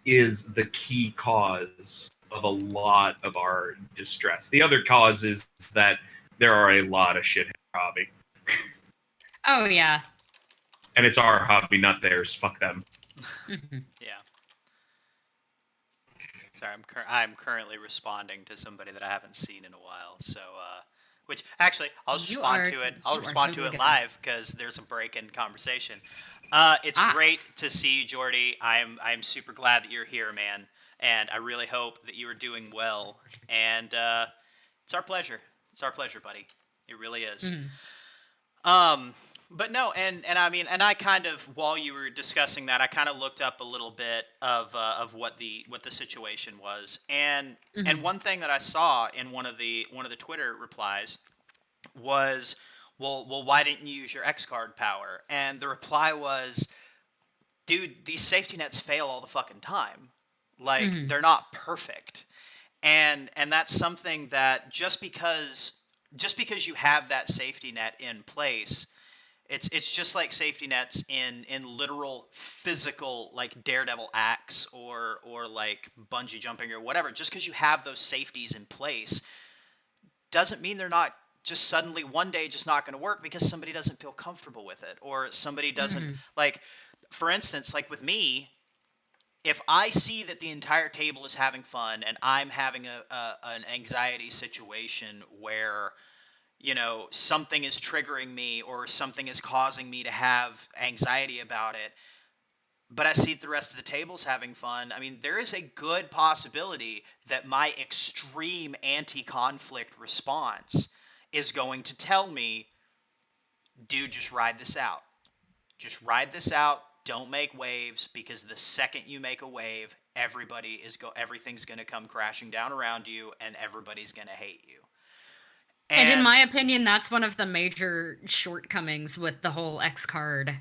is the key cause of a lot of our distress. The other cause is that there are a lot of shithead hobby. Oh yeah. And it's our hobby, not theirs. Fuck them. Mm-hmm. Yeah. Sorry, I'm currently responding to somebody that I haven't seen in a while. So, which actually I'll just respond to it. I'll respond to it live because there's a break in conversation. It's great to see you, Jordy. I'm super glad that you're here, man, and I really hope that you are doing well. And it's our pleasure. It's our pleasure, buddy. It really is. But no, and I mean, and I kind of, while you were discussing that, I kind of looked up a little bit of what the situation was, and one thing that I saw in one of the Twitter replies was, well, why didn't you use your X card power? And the reply was, dude, these safety nets fail all the fucking time. Like, they're not perfect. And that's something that just because you have that safety net in place, it's just like safety nets in literal physical, like daredevil acts or like bungee jumping or whatever. Just because you have those safeties in place doesn't mean they're not just suddenly one day just not going to work because somebody doesn't feel comfortable with it, or somebody doesn't like, for instance, like with me, if I see that the entire table is having fun and I'm having an anxiety situation where, something is triggering me or something is causing me to have anxiety about it, but I see the rest of the table's having fun, I mean, there is a good possibility that my extreme anti-conflict response is going to tell me, dude, just ride this out. Just ride this out. Don't make waves, because the second you make a wave, everything's going to come crashing down around you and everybody's going to hate you. And in my opinion, that's one of the major shortcomings with the whole X card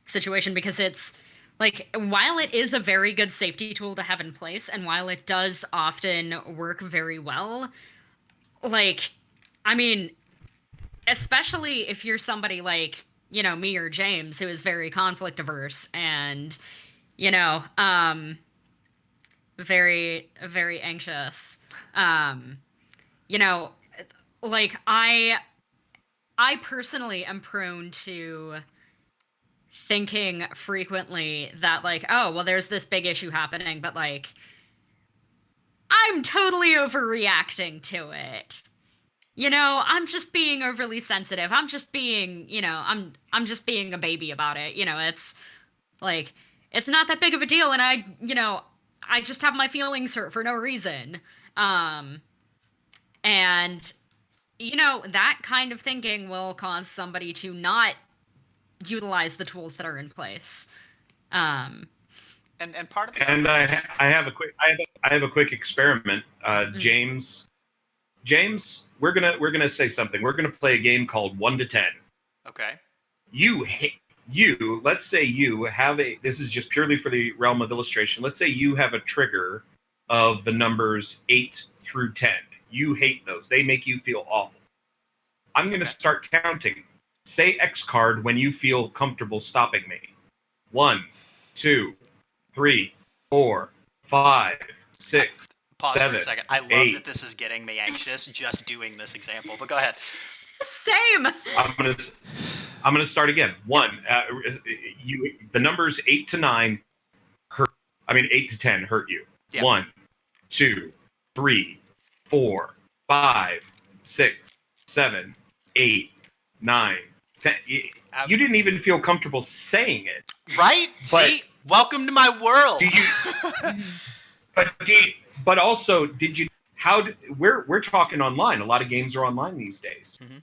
situation, because it's like, while it is a very good safety tool to have in place, and while it does often work very well, like, I mean, especially if you're somebody like, me or James, who is very conflict averse and, very, very anxious, you know, like, I personally am prone to thinking frequently that, like, oh, well, there's this big issue happening, but, like, I'm totally overreacting to it. I'm just being overly sensitive. I'm just being, I'm just being a baby about it. It's like, it's not that big of a deal, and I just have my feelings hurt for no reason. And that kind of thinking will cause somebody to not utilize the tools that are in place. and part of the And I have a quick experiment. James, we're gonna say something. We're gonna play a game called 1 to 10. Okay. Let's say you have this is just purely for the realm of illustration. Let's say you have a trigger of the numbers 8 through 10. You hate those. They make you feel awful. I'm going to start counting. Say X card when you feel comfortable stopping me. 1, 2, 3, 4, 5, 6. Pause for a 7, second. I love 8. that this is getting me anxious just doing this example, but go ahead. Same. I'm gonna start again. 1. The numbers 8 to 9 hurt. 8 to 10 hurt you. Yeah. 1, 2, 3, 4, 5, 6, 7, 8, 9, 10. You didn't even feel comfortable saying it. Right? But see? Welcome to my world. But also, did you? We're talking online. A lot of games are online these days. Mm-hmm.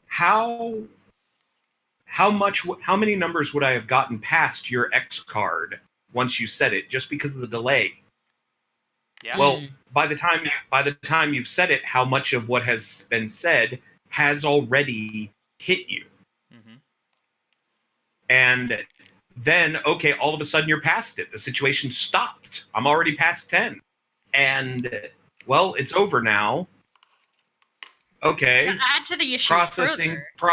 How many numbers would I have gotten past your X card once you said it, just because of the delay? Yeah. Well, by the time you've said it, how much of what has been said has already hit you? Mm-hmm. And then, okay, all of a sudden you're past it. The situation stopped. I'm already past 10. And, well, it's over now. Okay. To add to the issue Processing. To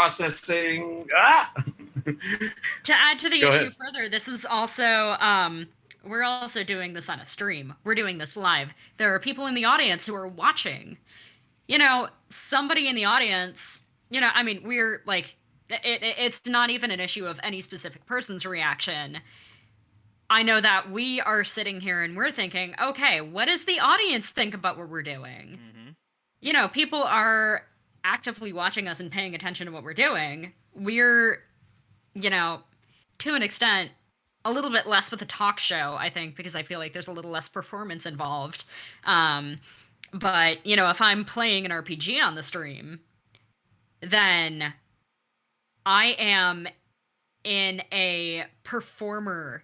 add to the Go issue ahead. further, this is also we're also doing this on a stream. We're doing this live. There are people in the audience who are watching. Somebody in the audience, we're like it's not even an issue of any specific person's reaction. I know that we are sitting here and we're thinking, okay, what does the audience think about what we're doing? Mm-hmm. People are actively watching us and paying attention to what we're doing. We're, to an extent, a little bit less with a talk show, I think, because I feel like there's a little less performance involved. But, if I'm playing an RPG on the stream, then I am in a performer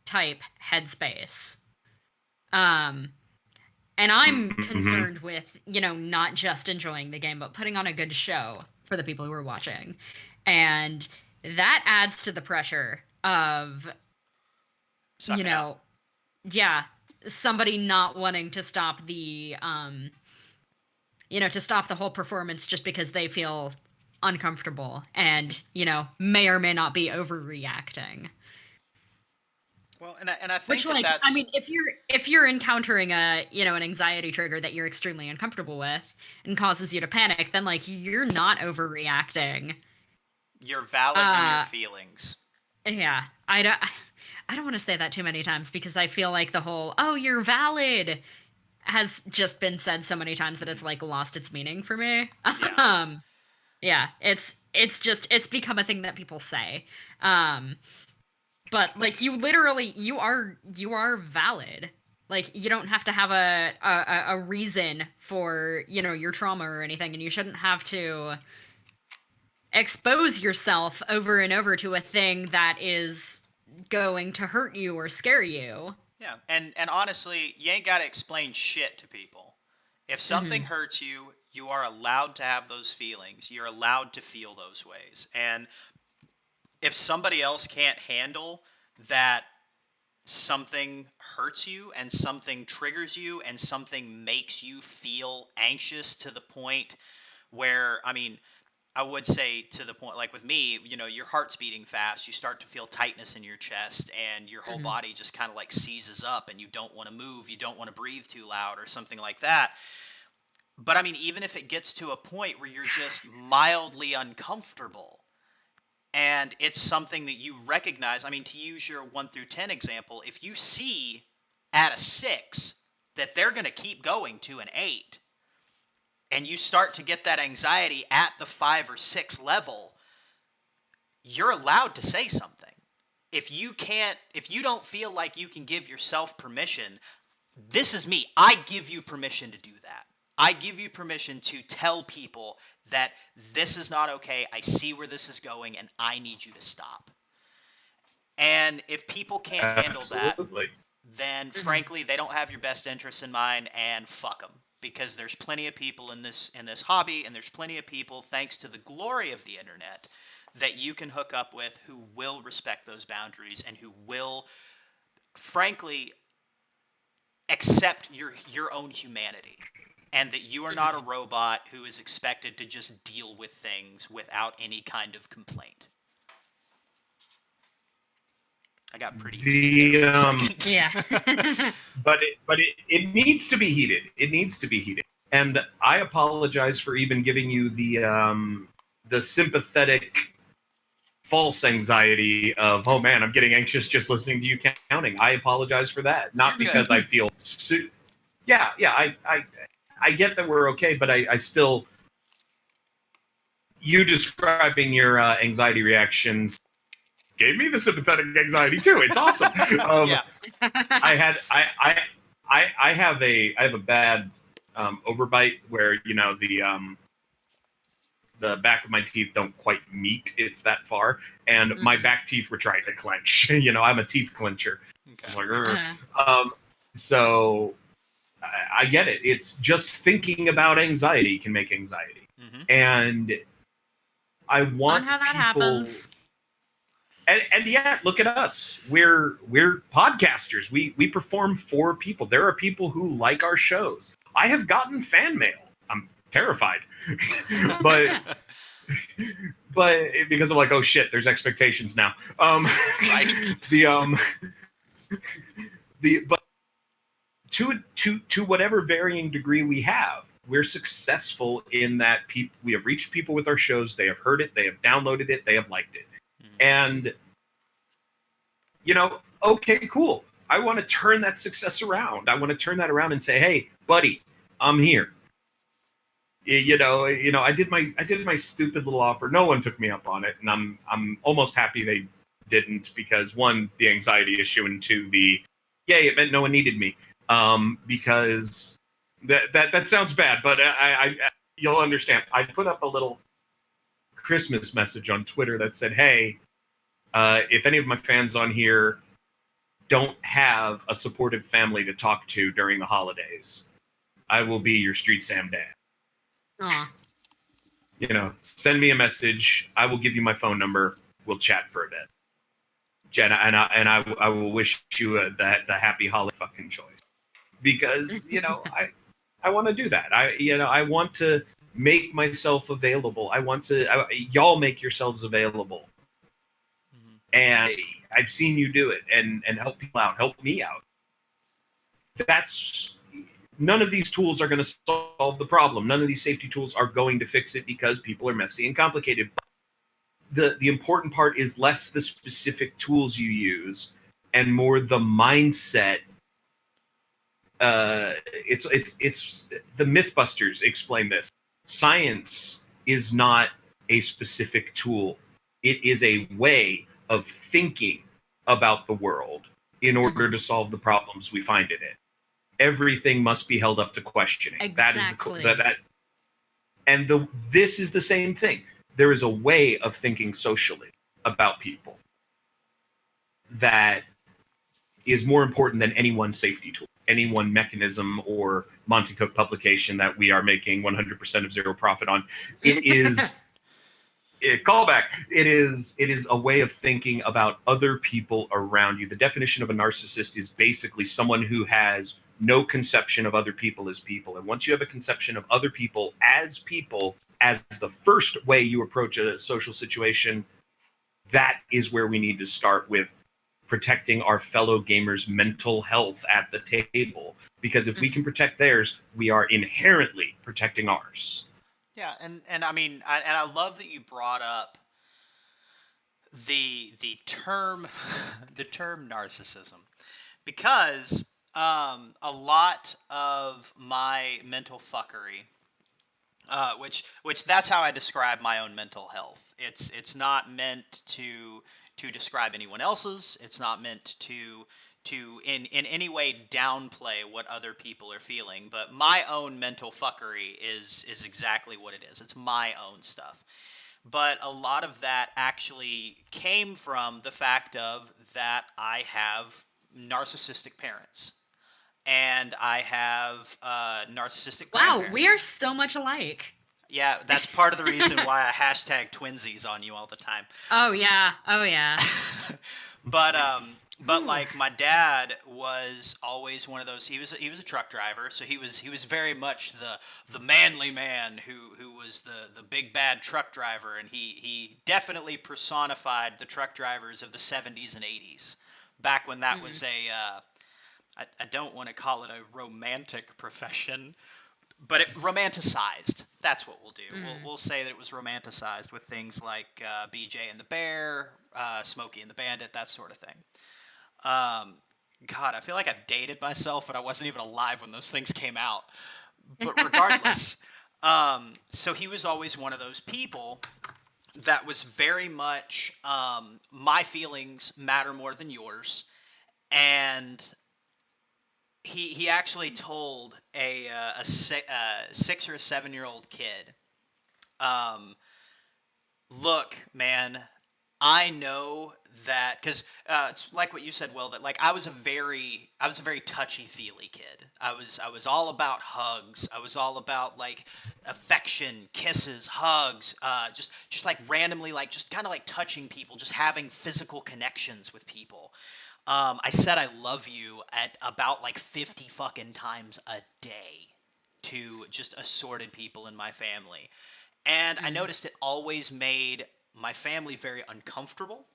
type headspace. And I'm concerned with, not just enjoying the game, but putting on a good show for the people who are watching. And that adds to the pressure of, Suck it up. yeah, somebody not wanting to stop the, to stop the whole performance just because they feel uncomfortable and, may or may not be overreacting. Well, and I think Which, that's... if you're encountering an anxiety trigger that you're extremely uncomfortable with and causes you to panic, then you're not overreacting. You're valid in your feelings. Yeah, I don't want to say that too many times because I feel like the whole "oh, you're valid" has just been said so many times that it's lost its meaning for me. Yeah. Yeah, it's become a thing that people say. But you are valid. You don't have to have a reason for your trauma or anything, and you shouldn't have to expose yourself over and over to a thing that is going to hurt you or scare you. Yeah, and honestly, you ain't got to explain shit to people. If something hurts you, you are allowed to have those feelings. You're allowed to feel those ways. And if somebody else can't handle that something hurts you and something triggers you and something makes you feel anxious to the point where, I would say to the point, like with me, your heart's beating fast, you start to feel tightness in your chest and your whole body just kind of seizes up and you don't want to move, you don't want to breathe too loud or something like that. But even if it gets to a point where you're just mildly uncomfortable, and it's something that you recognize, to use your 1 through 10 example, if you see at a 6 that they're going to keep going to an 8, and you start to get that anxiety at the 5 or 6 level, you're allowed to say something. If you don't feel like you can give yourself permission, this is me. I give you permission to do that. I give you permission to tell people that this is not okay. I see where this is going, and I need you to stop. And if people can't handle that, then frankly, they don't have your best interests in mind, and fuck them. Because there's plenty of people in this hobby, and there's plenty of people, thanks to the glory of the internet, that you can hook up with who will respect those boundaries and who will, frankly, accept your own humanity. And that you are not a robot who is expected to just deal with things without any kind of complaint. I got pretty heated The there for a second. Yeah. but it needs to be heated. It needs to be heated. And I apologize for even giving you the sympathetic false anxiety of, oh man, I'm getting anxious just listening to you counting. I apologize for that. Not You're good. because I feel yeah, I get that we're okay, but I still, you describing your anxiety reactions gave me the sympathetic anxiety too. It's awesome. Yeah. I had I have a bad overbite where the back of my teeth don't quite meet. It's that far, and my back teeth were trying to clench. I'm a teeth clencher. Okay. I'm like, so I get it. It's just thinking about anxiety can make anxiety, Mm-hmm. and I Fun want how that people. happens. And yeah, look at us. We're podcasters. We perform for people. There are people who like our shows. I have gotten fan mail. I'm terrified, but but because I'm like, oh shit, there's expectations now. Right. The but to whatever varying degree we have, we're successful in that we have reached people with our shows. They have heard it. They have downloaded it. They have liked it. And okay, cool. I want to turn that success around. I want to turn that around and say, hey, buddy, I'm here. I did my stupid little offer. No one took me up on it, and I'm almost happy they didn't, because one, the anxiety issue, and two, it meant no one needed me. Because that sounds bad, but I you'll understand. I put up a little Christmas message on Twitter that said, hey, if any of my fans on here don't have a supportive family to talk to during the holidays, I will be your Street Sam dad. Aw. Send me a message. I will give you my phone number. We'll chat for a bit. Jenna, I will wish you the happy holiday fucking choice, because I want to do that. I want to make myself available. Y'all make yourselves available, and I've seen you do it and help people out, help me out. None of these tools are going to solve the problem. None of these safety tools are going to fix it, because people are messy and complicated. The important part is less the specific tools you use and more the mindset. It's the Mythbusters explain this. Science is not a specific tool. It is a way of thinking about the world in order to solve the problems we find in it. Everything must be held up to questioning. Exactly. This is the same thing. There is a way of thinking socially about people that is more important than any one safety tool, any one mechanism or Monte Cook publication that we are making 100% of zero profit on. It is callback. It is a way of thinking about other people around you. The definition of a narcissist is basically someone who has no conception of other people as people. And once you have a conception of other people as the first way you approach a social situation, that is where we need to start with protecting our fellow gamers' mental health at the table. Because if we can protect theirs, we are inherently protecting ours. Yeah, and I mean, I love that you brought up the term the term narcissism, because a lot of my mental fuckery, which that's how I describe my own mental health. It's not meant to describe anyone else's. It's not meant to in any way downplay what other people are feeling. But my own mental fuckery is exactly what it is. It's my own stuff. But a lot of that actually came from the fact of that I have narcissistic parents. And I have narcissistic Wow, grandparents. we are so much alike. Yeah, that's part of the reason why I hashtag twinsies on you all the time. Oh yeah. But like my dad was always one of those. He was a truck driver, so he was very much the manly man who was the big bad truck driver, and he definitely personified the truck drivers of the 70s and 80s. back when that Mm. was I don't want to call it a romantic profession, but it romanticized. That's what we'll do. Mm. We'll say that it was romanticized with things like BJ and the Bear, Smokey and the Bandit, that sort of thing. Um, God, I feel like I've dated myself, but I wasn't even alive when those things came out. But regardless, so he was always one of those people that was very much my feelings matter more than yours, and he actually told a 6 or 7 year old kid, um, look, man, I know that because it's like what you said, Will. That like I was a very touchy feely kid. I was all about hugs. I was all about like affection, kisses, hugs. Just like randomly like just kind of like touching people, just having physical connections with people. I said I love you at about like 50 fucking times a day to just assorted people in my family. And I Mm. noticed it always made my family very uncomfortable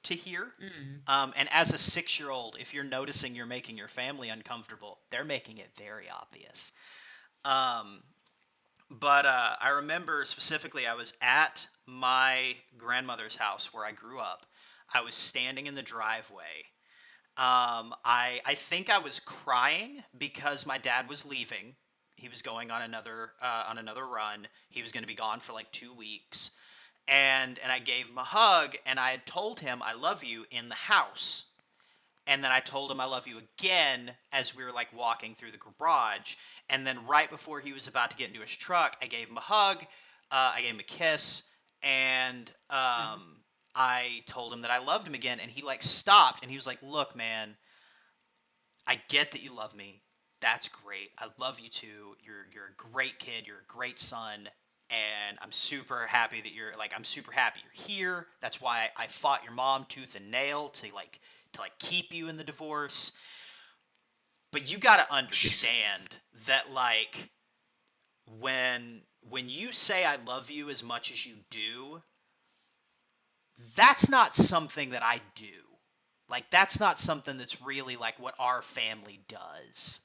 to hear. Mm. And as a 6 year old, if you're noticing you're making your family uncomfortable, they're making it very obvious. Um, but I remember specifically, I was at my grandmother's house where I grew up. I was standing in the driveway. I think I was crying because my dad was leaving. He was going on another run. He was going to be gone for like 2 weeks, and I gave him a hug, and I had told him I love you in the house, and then I told him I love you again as we were like walking through the garage, and then right before he was about to get into his truck, I gave him a hug, I gave him a kiss, and Mm. I told him that I loved him again, and he like stopped, and he was like, "Look, man, I get that you love me. That's great. I love you too. You're a great kid. You're a great son, and I'm super happy that I'm super happy you're here. That's why I fought your mom tooth and nail to like keep you in the divorce. But you got to Jesus. understand that like when you say I love you as much as you do, that's not something that I do. Like that's not something that's really like what our family does.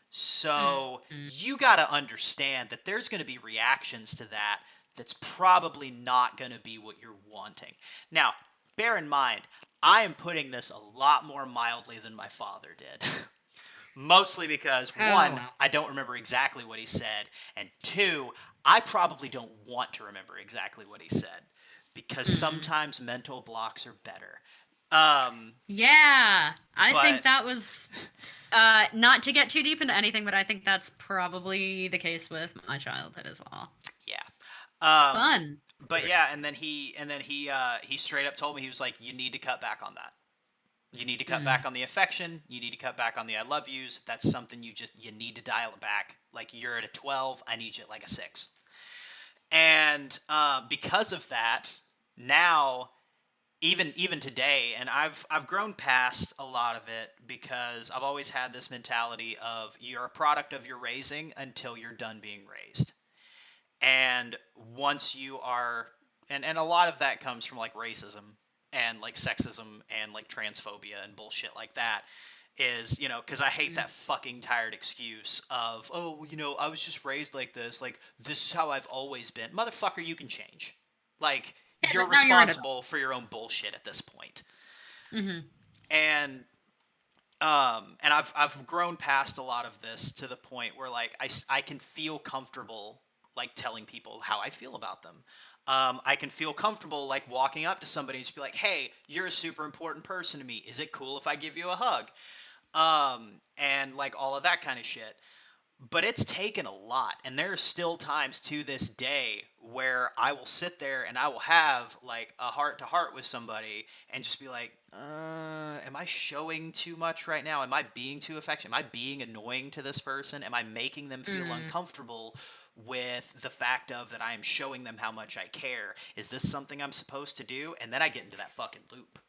So Mm. you got to understand that there's going to be reactions to that that's probably not going to be what you're wanting. Now, bear in mind, I am putting this a lot more mildly than my father did. Mostly because, Oh one, well. I don't remember exactly what he said, and two, I probably don't want to remember exactly what he said because Mm. sometimes mental blocks are better. Um, Yeah, I but think that was not to get too deep into anything, but I think that's probably the case with my childhood as well. yeah. Fun. But yeah, he straight up told me he was like, you need to cut back on that. You need to cut Mm. back on the affection. You need to cut back on the I love yous. That's something you need to dial it back. Like you're at a 12, I need you at like a 6. And because of that, now even today, and I've grown past a lot of it because I've always had this mentality of you're a product of your raising until you're done being raised. And once you are and a lot of that comes from like racism and like sexism and like transphobia and bullshit like that is because I hate Mm. that fucking tired excuse of, oh, I was just raised like this is how I've always been. Motherfucker, you can change. Like Yeah, you're now you're an adult. responsible for your own bullshit at this point. Hmm. And I've grown past a lot of this to the point where like I can feel comfortable like telling people how I feel about them. I can feel comfortable like walking up to somebody and just be like, "Hey, you're a super important person to me. Is it cool if I give you a hug?" And like all of that kind of shit. But it's taken a lot, and there are still times to this day where I will sit there and I will have like a heart to heart with somebody and just be like, am I showing too much right now? Am I being too affectionate? Am I being annoying to this person? Am I making them feel Mm. uncomfortable with the fact of that I am showing them how much I care? Is this something I'm supposed to do? And then I get into that fucking loop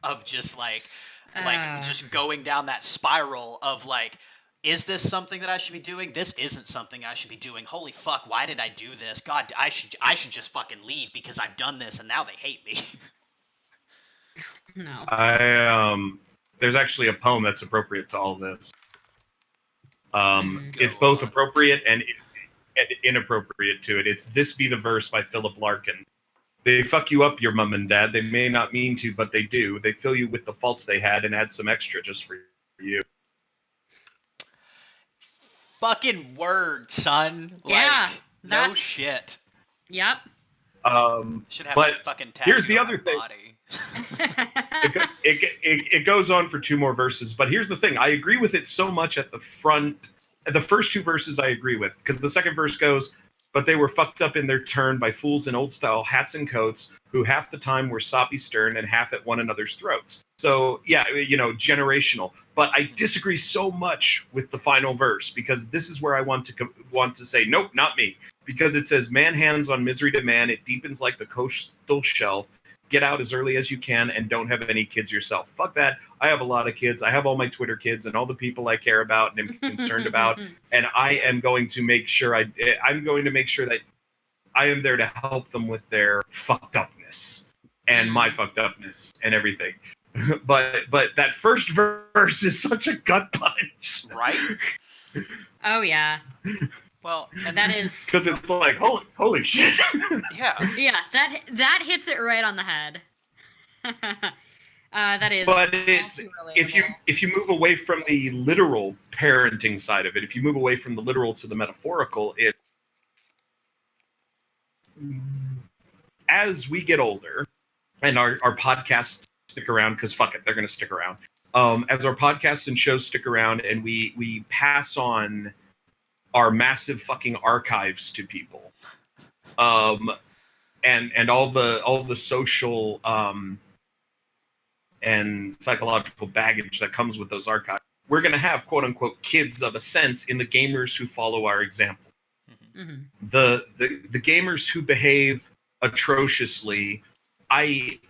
of just like Uh, just going down that spiral of like, is this something that I should be doing? This isn't something I should be doing. Holy fuck, why did I do this? God, I should just fucking leave because I've done this and now they hate me. No. There's actually a poem that's appropriate to all this. It's Go both on. appropriate and inappropriate to it. It's "This Be the Verse" by Philip Larkin. They fuck you up, your mom and dad. They may not mean to, but they do. They fill you with the faults they had and add some extra just for you. Fucking word, son. Yeah, Like, no that- shit. Yep. Should have But that fucking here's tattooed the on other my thing. body. It goes on for two more verses, but here's the thing. I agree with it so much at the front. The first two verses I agree with, because the second verse goes, "But they were fucked up in their turn by fools in old-style hats and coats, who half the time were soppy stern and half at one another's throats." So, yeah, generational. But I disagree so much with the final verse, because this is where I want to say, nope, not me. Because it says, "Man hands on misery to man, it deepens like the coastal shelf. Get out as early as you can and don't have any kids yourself." Fuck that. I have a lot of kids. I have all my Twitter kids and all the people I care about and am concerned about. And I am going to make sure I'm going to make sure that I am there to help them with their fucked upness and my fucked upness and everything. But that first verse is such a gut punch. Right? Oh yeah. Well, and That is. Because it's like, holy shit. yeah. Yeah, that hits it right on the head. That is. But all it's too if you move away from the literal parenting side of it, if you move away from the literal to the metaphorical, it as we get older and our podcasts stick around, because fuck it, they're going to stick around. As our podcasts and shows stick around and we pass on our massive fucking archives to people, and all the social and psychological baggage that comes with those archives, we're going to have quote unquote kids of a sense in the gamers who follow our example. Mm-hmm. The gamers who behave atrociously, I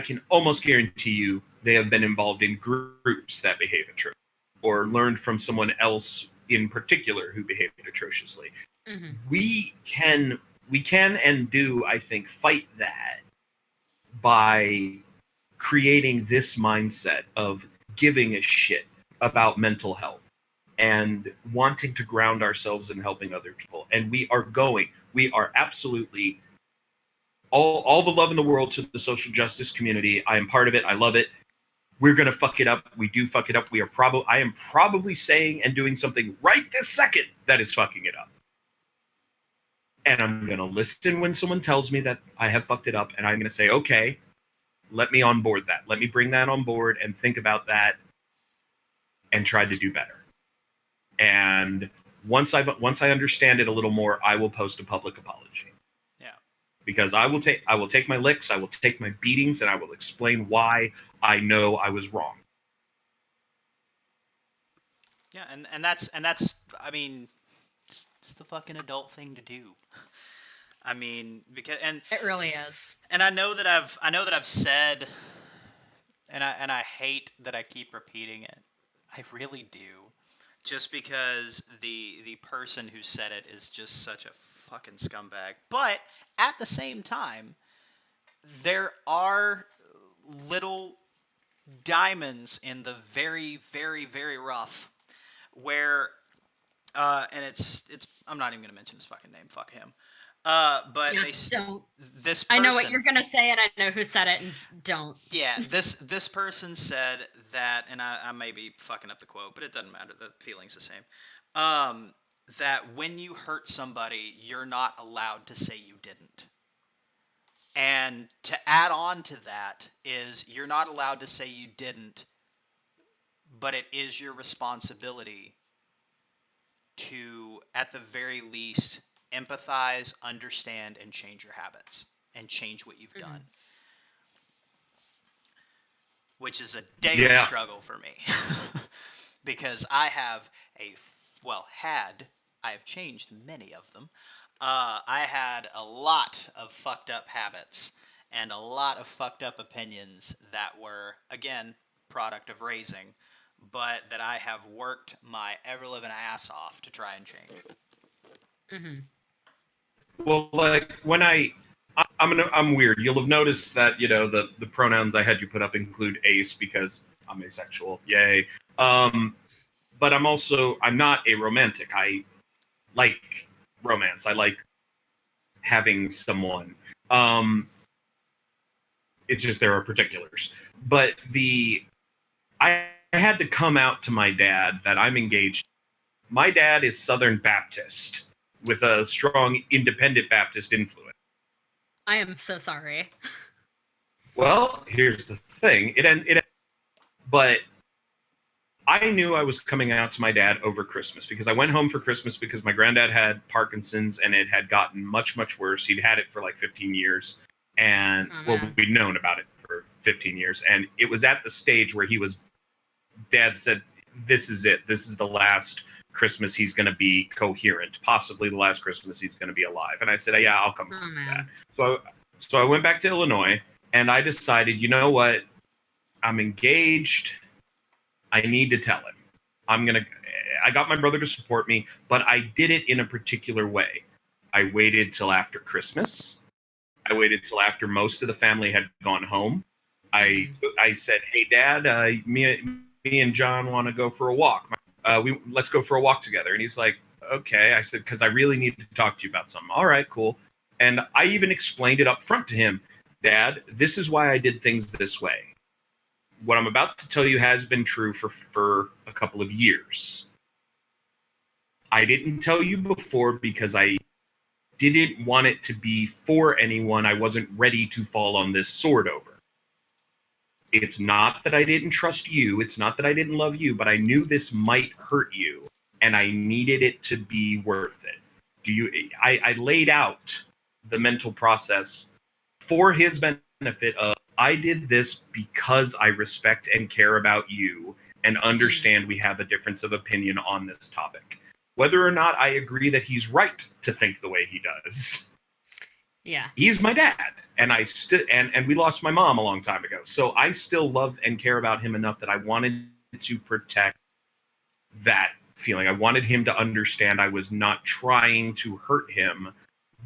can almost guarantee you they have been involved in groups that behave atrociously, or learned from someone else in particular who behaved atrociously. Mm-hmm. We can and do, I think, fight that by creating this mindset of giving a shit about mental health and wanting to ground ourselves in helping other people. And we are absolutely all the love in the world to the social justice community. I am part of it. I love it. We're going to fuck it up. We do fuck it up. I am probably saying and doing something right this second that is fucking it up. And I'm going to listen when someone tells me that I have fucked it up, and I'm going to say, okay, let me on board that. Let me bring that on board and think about that and try to do better. And once I understand it a little more, I will post a public apology. Yeah. Because I will take my licks, I will take my beatings, and I will explain why I know I was wrong. Yeah, and that's I mean, it's the fucking adult thing to do. I mean, because It really is. and I know that I've said, and I hate that I keep repeating it. I really do, just because the person who said it is just such a fucking scumbag. But at the same time, there are little diamonds in the very, very, very rough where and it's I'm not even gonna mention his fucking name. Fuck him. But Yeah, they don't. this person, I know what you're gonna say, and I know who said it, and don't. yeah, this person said that, and I may be fucking up the quote, but it doesn't matter. The feeling's the same. That when you hurt somebody, you're not allowed to say you didn't. And to add on to that is you're not allowed to say you didn't, but it is your responsibility to, at the very least, empathize, understand, and change your habits and change what you've done. Which is a daily struggle for me. Because I have I have changed many of them. I had a lot of fucked up habits and a lot of fucked up opinions that were, again, product of raising, but that I have worked my ever-living ass off to try and change. Well, like when I'm weird. You'll have noticed that the pronouns I had you put up include ace because I'm asexual. Yay. Um, but I'm not a romantic. I like romance. I like having someone. Um, it's just there are particulars. But I had to come out to my dad that I'm engaged. My dad is Southern Baptist with a strong Independent Baptist influence. I am so sorry. Well, here's the thing. But I knew I was coming out to my dad over Christmas because I went home for Christmas because my granddad had Parkinson's and it had gotten much, much worse. He'd had it for like 15 years. And, Oh, well, man. we'd known about it for 15 years. And it was at the stage where dad said, this is it. This is the last Christmas he's going to be coherent, possibly the last Christmas he's going to be alive. And I said, yeah, I'll come Oh, home for man. that. So I went back to Illinois and I decided, you know what? I'm engaged. I need to tell him. I got my brother to support me, but I did it in a particular way. I waited till after Christmas. I waited till after most of the family had gone home. I Mhm. I said, "Hey, Dad, me and John want to go for a walk. Let's go for a walk together." And he's like, "Okay." I said, "Because I really need to talk to you about something." All right, cool. And I even explained it up front to him. Dad, this is why I did things this way. What I'm about to tell you has been true for a couple of years. I didn't tell you before because I didn't want it to be for anyone I wasn't ready to fall on this sword over. It's not that I didn't trust you, it's not that I didn't love you, but I knew this might hurt you and I needed it to be worth it. I laid out the mental process for his benefit of I did this because I respect and care about you and understand we have a difference of opinion on this topic. Whether or not I agree that he's right to think the way he does. Yeah. He's my dad. And and we lost my mom a long time ago. So I still love and care about him enough that I wanted to protect that feeling. I wanted him to understand I was not trying to hurt him,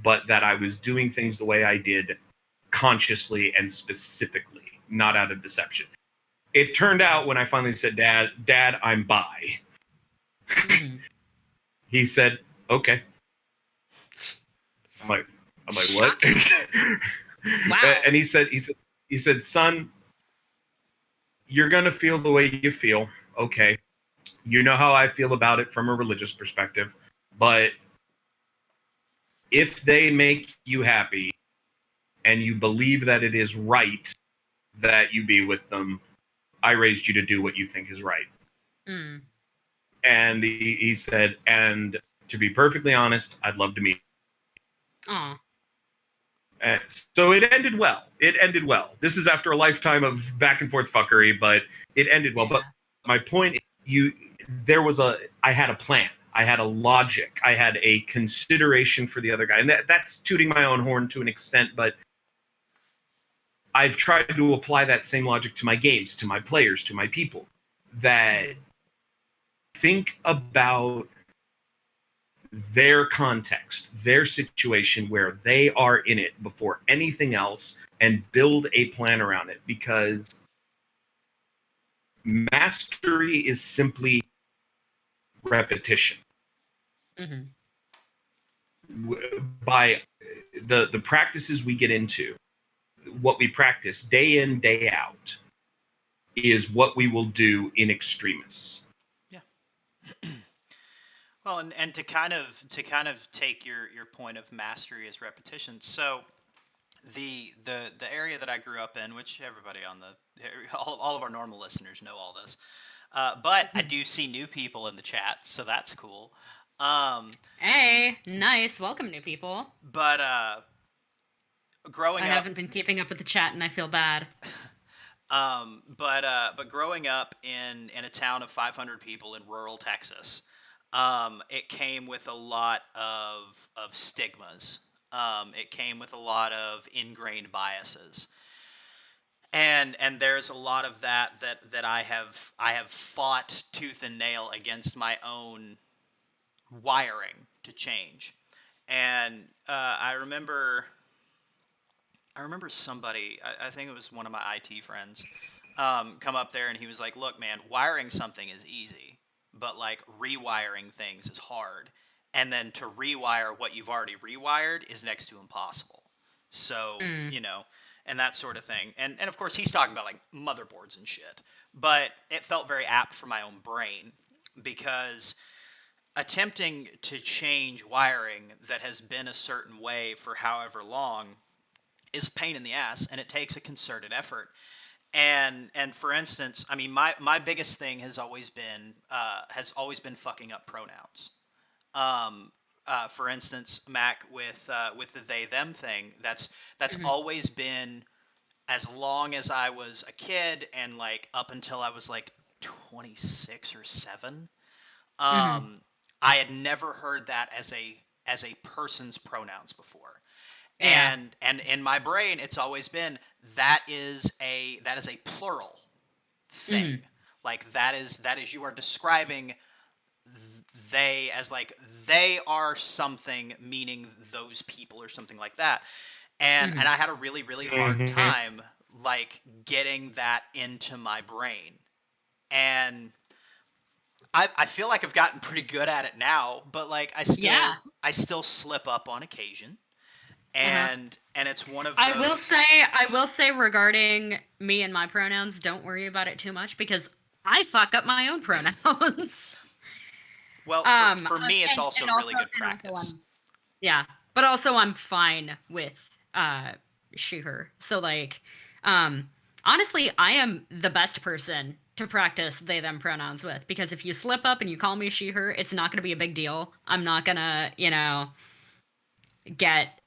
but that I was doing things the way I did consciously and specifically, not out of deception. It turned out when I finally said, Dad, I'm bi. Mm-hmm. He said, okay. I'm like, what? Shocking. Wow. And he said, son, you're gonna feel the way you feel. Okay. You know how I feel about it from a religious perspective, but if they make you happy and you believe that it is right that you be with them, I raised you to do what you think is right. Mm. And he said, and to be perfectly honest, I'd love to meet. Aw. Uh, so it ended well. It ended well. This is after a lifetime of back and forth fuckery, but it ended well. Yeah. But my point is, I had a plan. I had a logic. I had a consideration for the other guy. And that's tooting my own horn to an extent, but I've tried to apply that same logic to my games, to my players, to my people. That think about their context, their situation, where they are in it before anything else, and build a plan around it. Because mastery is simply repetition. Mm-hmm. By the practices we get into, what we practice day in, day out, is what we will do in extremis. Yeah. Well, and to kind of take your point of mastery as repetition. So the area that I grew up in, which everybody on all of our normal listeners know all this, but I do see new people in the chat, so that's cool. Hey, nice. Welcome, new people. But growing I up, haven't been keeping up with the chat, and I feel bad. but growing up in a town of 500 people in rural Texas, it came with a lot of stigmas. It came with a lot of ingrained biases, and there's a lot of that I have fought tooth and nail against my own wiring to change. And I remember I remember somebody, I think it was one of my IT friends, come up there and he was like, "Look, man, wiring something is easy, but like rewiring things is hard, and then to rewire what you've already rewired is next to impossible." So Mm. you know, and that sort of thing, and of course he's talking about like motherboards and shit, but it felt very apt for my own brain because attempting to change wiring that has been a certain way for however long is a pain in the ass and it takes a concerted effort. And for instance, I mean, my biggest thing has always been fucking up pronouns. For instance, Mac with the they them thing, that's Mhm. always been as long as I was a kid and like up until I was like 26 or 7. Mhm. I had never heard that as a person's pronouns before. Yeah. And in my brain it's always been that is a plural thing. Mhm. Like that is you are describing they as like they are something, meaning those people or something like that. And Mhm. I had a really really hard Mm-hmm. time like getting that into my brain. And I feel like I've gotten pretty good at it now, but like Yeah. I still slip up on occasion. Uh-huh. And it's one of I will those. say, I will say regarding me and my pronouns, don't worry about it too much because I fuck up my own pronouns. Well, for And, me, it's also really good and also practice. yeah, but also I'm fine with uh she her. So like um honestly, I am the best person to practice they them pronouns with because if you slip up and you call me she her, it's not going to be a big deal. I'm not going to, get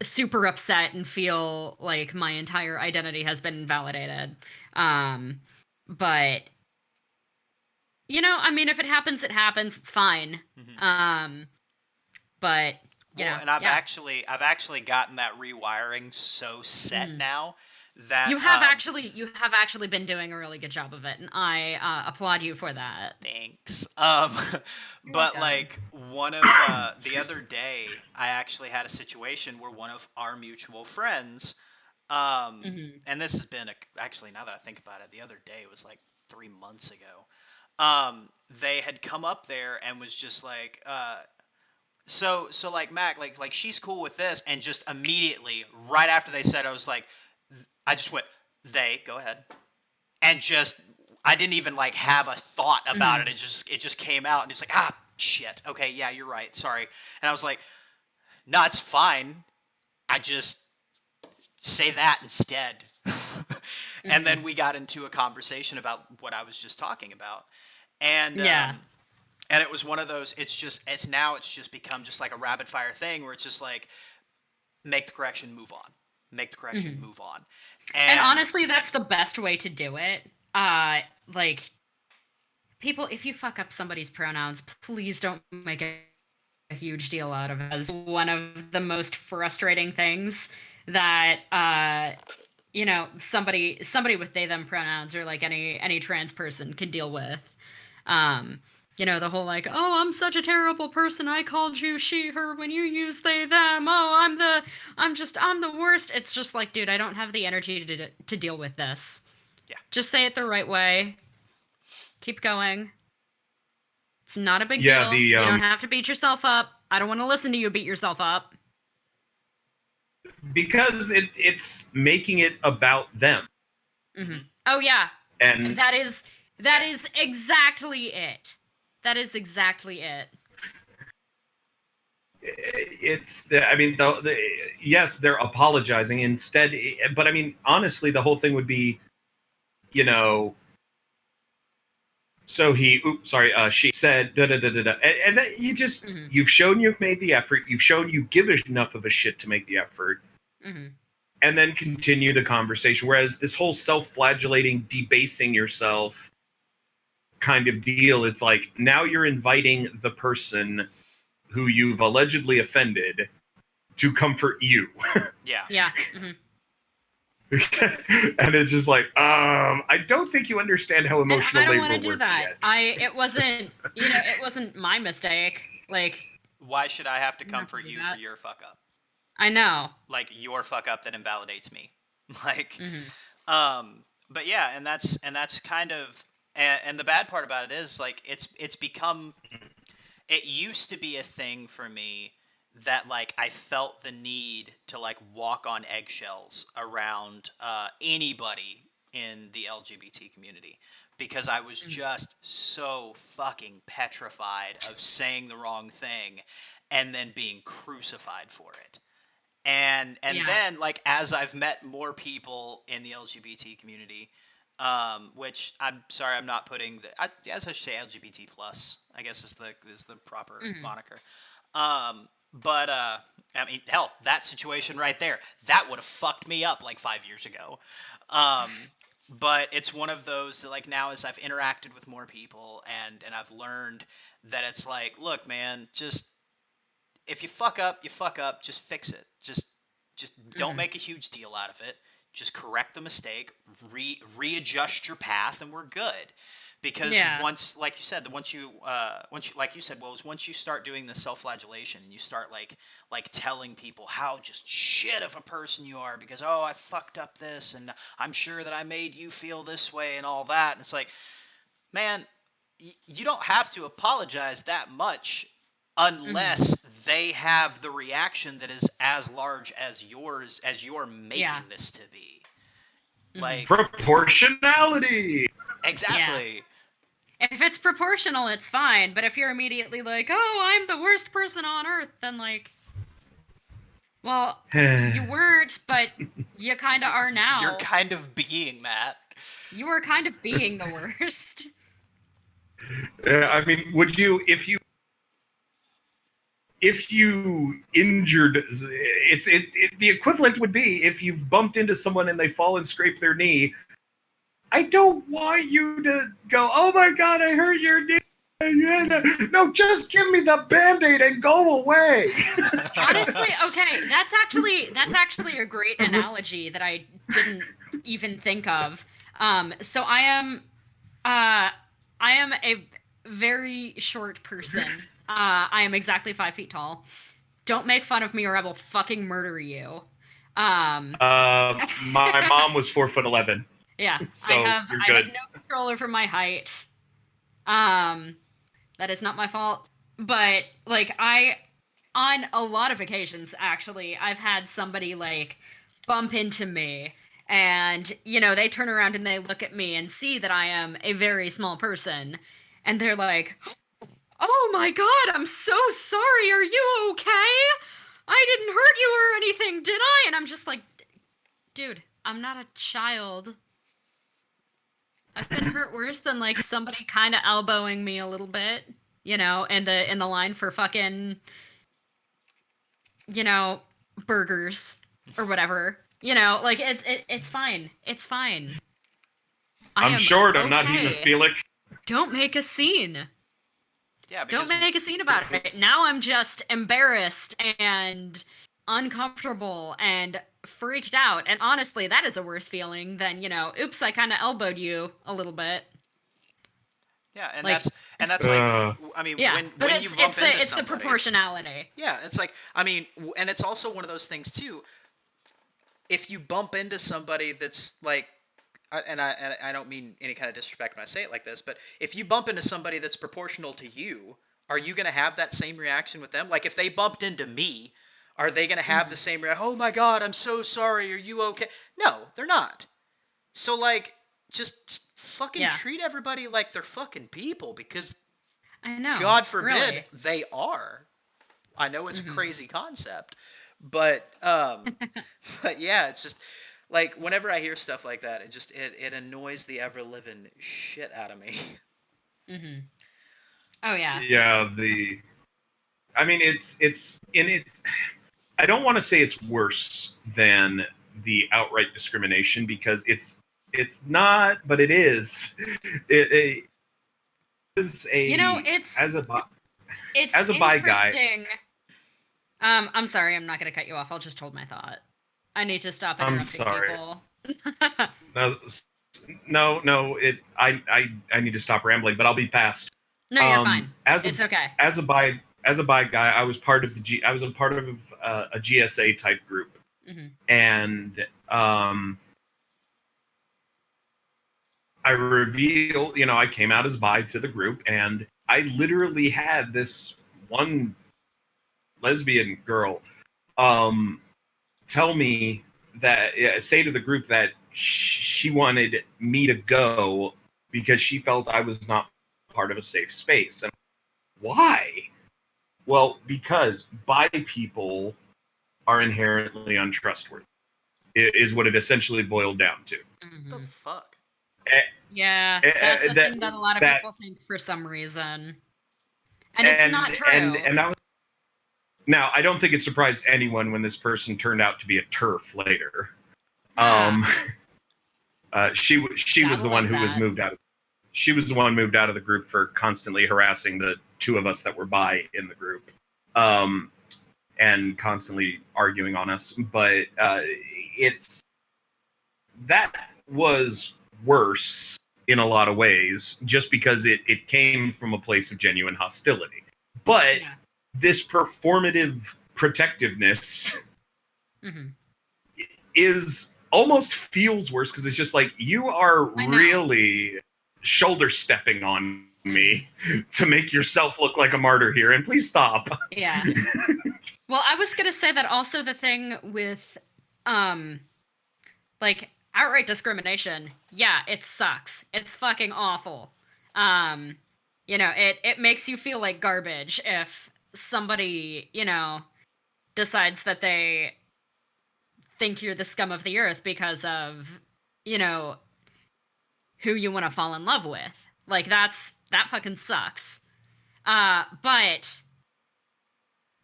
super upset and feel like my entire identity has been invalidated. Um but I mean if it happens it happens, it's fine. Hmm. Um but Well, and yeah. I've actually gotten that rewiring so set Mhm. now that You have actually been doing a really good job of it, and I applaud you for that. thanks. You're But welcome. like one of the other day, I actually had a situation where one of our mutual friends, Hmm. and this has been actually now that I think about it, the other day it was like 3 months ago. They had come up there and was just like, so like Mac, like she's cool with this, and just immediately right after they said, I was like, I just went, they go ahead, and just I didn't even like have a thought about it. Hmm. It just came out, and it's like shit. Okay, yeah, you're right. Sorry. And I was like, no, it's fine. I just say that instead. And then Hmm. we got into a conversation about what I was just talking about, and Yeah. it was one of those. It's just become just like a rapid fire thing where it's just like make the correction, move on, make the correction, Hmm. move on, And and honestly, that's the best way to do it. Like people, if you fuck up somebody's pronouns, please don't make a huge deal out of it. As one of the most frustrating things that somebody with they them pronouns or like any trans person can deal with. Um, the whole like, oh, I'm such a terrible person. I called you she, her when you use they, them. Oh, I'm the worst. It's just like, dude, I don't have the energy to deal with this. yeah. Just say it the right way. Keep going. It's not a big Yeah, deal. the You don't have to beat yourself up. I don't want to listen to you beat yourself up. because it's making it about them, Hmm. Hmm. Oh yeah, and that is exactly it. That is exactly it. I mean, yes, they're apologizing instead, but I mean, honestly, the whole thing would be, you know, so she said da da da da da, and then Hmm. you've shown you've made the effort, you've shown you give enough of a shit to make the effort, Hmm. and then continue the conversation. Whereas this whole self-flagellating, debasing yourself kind of deal, it's like now you're inviting the person who you've allegedly offended to comfort you. Yeah. Yeah. Hmm. And it's just like, I don't think you understand how And emotional I don't want labor to do works that. yet. It wasn't my mistake. Like, Why should I have to I don't have to comfort do you for that. your fuck up? I know. Like your fuck up that invalidates me. Like, Mm-hmm. but yeah, and that's kind of, and the bad part about it is like it's become, it used to be a thing for me that like I felt the need to like walk on eggshells around anybody in the LGBT community because I was just so fucking petrified of saying the wrong thing and then being crucified for it. And Yeah. then like as I've met more people in the LGBT community, which I'm sorry I'm not putting as I should say LGBT plus I guess is the proper Mm-hmm. moniker. But I mean hell that situation right there that would have fucked me up like 5 years ago. But it's one of those that like now as I've interacted with more people and I've learned that it's like look man just if you fuck up, you fuck up. Just fix it. Just don't Mm-hmm. make a huge deal out of it. Just correct the mistake, readjust your path, and we're good. Because Yeah. once, like you said, once you, like you said, Wills, once you start doing the self-flagellation and you start like telling people how just shit of a person you are because oh I fucked up this and I'm sure that I made you feel this way and all that, and it's like man, you don't have to apologize that much Mm-hmm. unless they have the reaction that is as large as yours as you're Yeah. making this to be. Mm-hmm. Like, Proportionality. Yeah. exactly. If it's proportional, it's fine. But if you're immediately like, "Oh, I'm the worst person on earth," then like, well, you weren't, but you kind of are You're now. kind of being that. You are kind of being the worst. I mean, would you if you injured the equivalent would be if you've bumped into someone and they fall and scrape their knee. I don't want you to go, oh my god, I hurt your knee. No, just give me the band-aid and go away. Honestly, okay, that's actually a great analogy that I didn't even think of. So uh I am a very short person. I am exactly 5 feet tall. Don't make fun of me or I will fucking murder you. Um, My mom was 4'11", yeah, I so have you're I have good. no control over my height. Um, that is not my fault. But like on a lot of occasions actually, I've had somebody like bump into me and they turn around and they look at me and see that I am a very small person and they're like, "Oh my God, I'm so sorry. Are you okay? I didn't hurt you or anything, did I?" And I'm just like, "Dude, I'm not a child. I've been hurt worse than like somebody kind of elbowing me a little bit, in the line for fucking, you know, burgers or whatever. Like it's fine. It's fine. I I'm am short. I'm not okay. hemophilic. Don't make a scene. Yeah, Don't because make a scene about it. Now I'm just embarrassed and uncomfortable and freaked out. And honestly, that is a worse feeling than, oops, I kind of elbowed you a little bit. yeah, Like, and that's like Uh, I mean yeah, but when you it's it's bump the into it's the somebody, proportionality. yeah, it's like I mean, and it's also one of those things too. If you bump into somebody that's like and I don't mean any kind of disrespect when I say it like this, but if you bump into somebody that's proportional to you, are you going to have that same reaction with them? Like if they bumped into me, are they going to have the Hmm. same reaction? Oh my god, I'm so sorry. Are you okay? No, they're not. So like just fucking Yeah, treat everybody like they're fucking people because I know. God forbid Really. they are. I know it's a Hmm. crazy concept, but but yeah, it's just like whenever I hear stuff like that, it annoys the ever living shit out of me. Hmm. Oh yeah. yeah, I mean, it's in it. I don't want to say it's worse than the outright discrimination because it's not, but it is. It is You know, a it's as a bi- it's as a bi guy. interesting. I'm sorry, I'm not gonna cut you off. I'll just hold my thought. I need to stop I'm interrupting sorry. people. No, no. I need to stop rambling, but I'll be fast. No, you're fine. As a It's okay. as a bi as a bi guy, I was part of I was a part of a GSA type group, and I revealed, I came out as bi to the group, and I literally had this one lesbian girl tell me that, say to the group that she wanted me to go because she felt I was not part of a safe space. And why? Well, because bi people are inherently untrustworthy, is what it essentially boiled down to. The fuck? Yeah, that's the thing that a lot of people think for some reason. And it's not true. And now, I don't think it surprised anyone when this person turned out to be a TERF later. She was the one who was moved out. She was the one moved out of the group for constantly harassing the two of us that were bi in the group, and constantly arguing on us. But that was worse in a lot of ways, just because it came from a place of genuine hostility. But this performative protectiveness is almost feels worse, because it's just like, you are really shoulder stepping on me to make yourself look like a martyr here, and please stop. Yeah. Well, I was gonna say that also the thing with like outright discrimination, yeah, it sucks. It's fucking awful. It makes you feel like garbage if somebody, decides that they think you're the scum of the earth because of, who you want to fall in love with. Like, that fucking sucks. But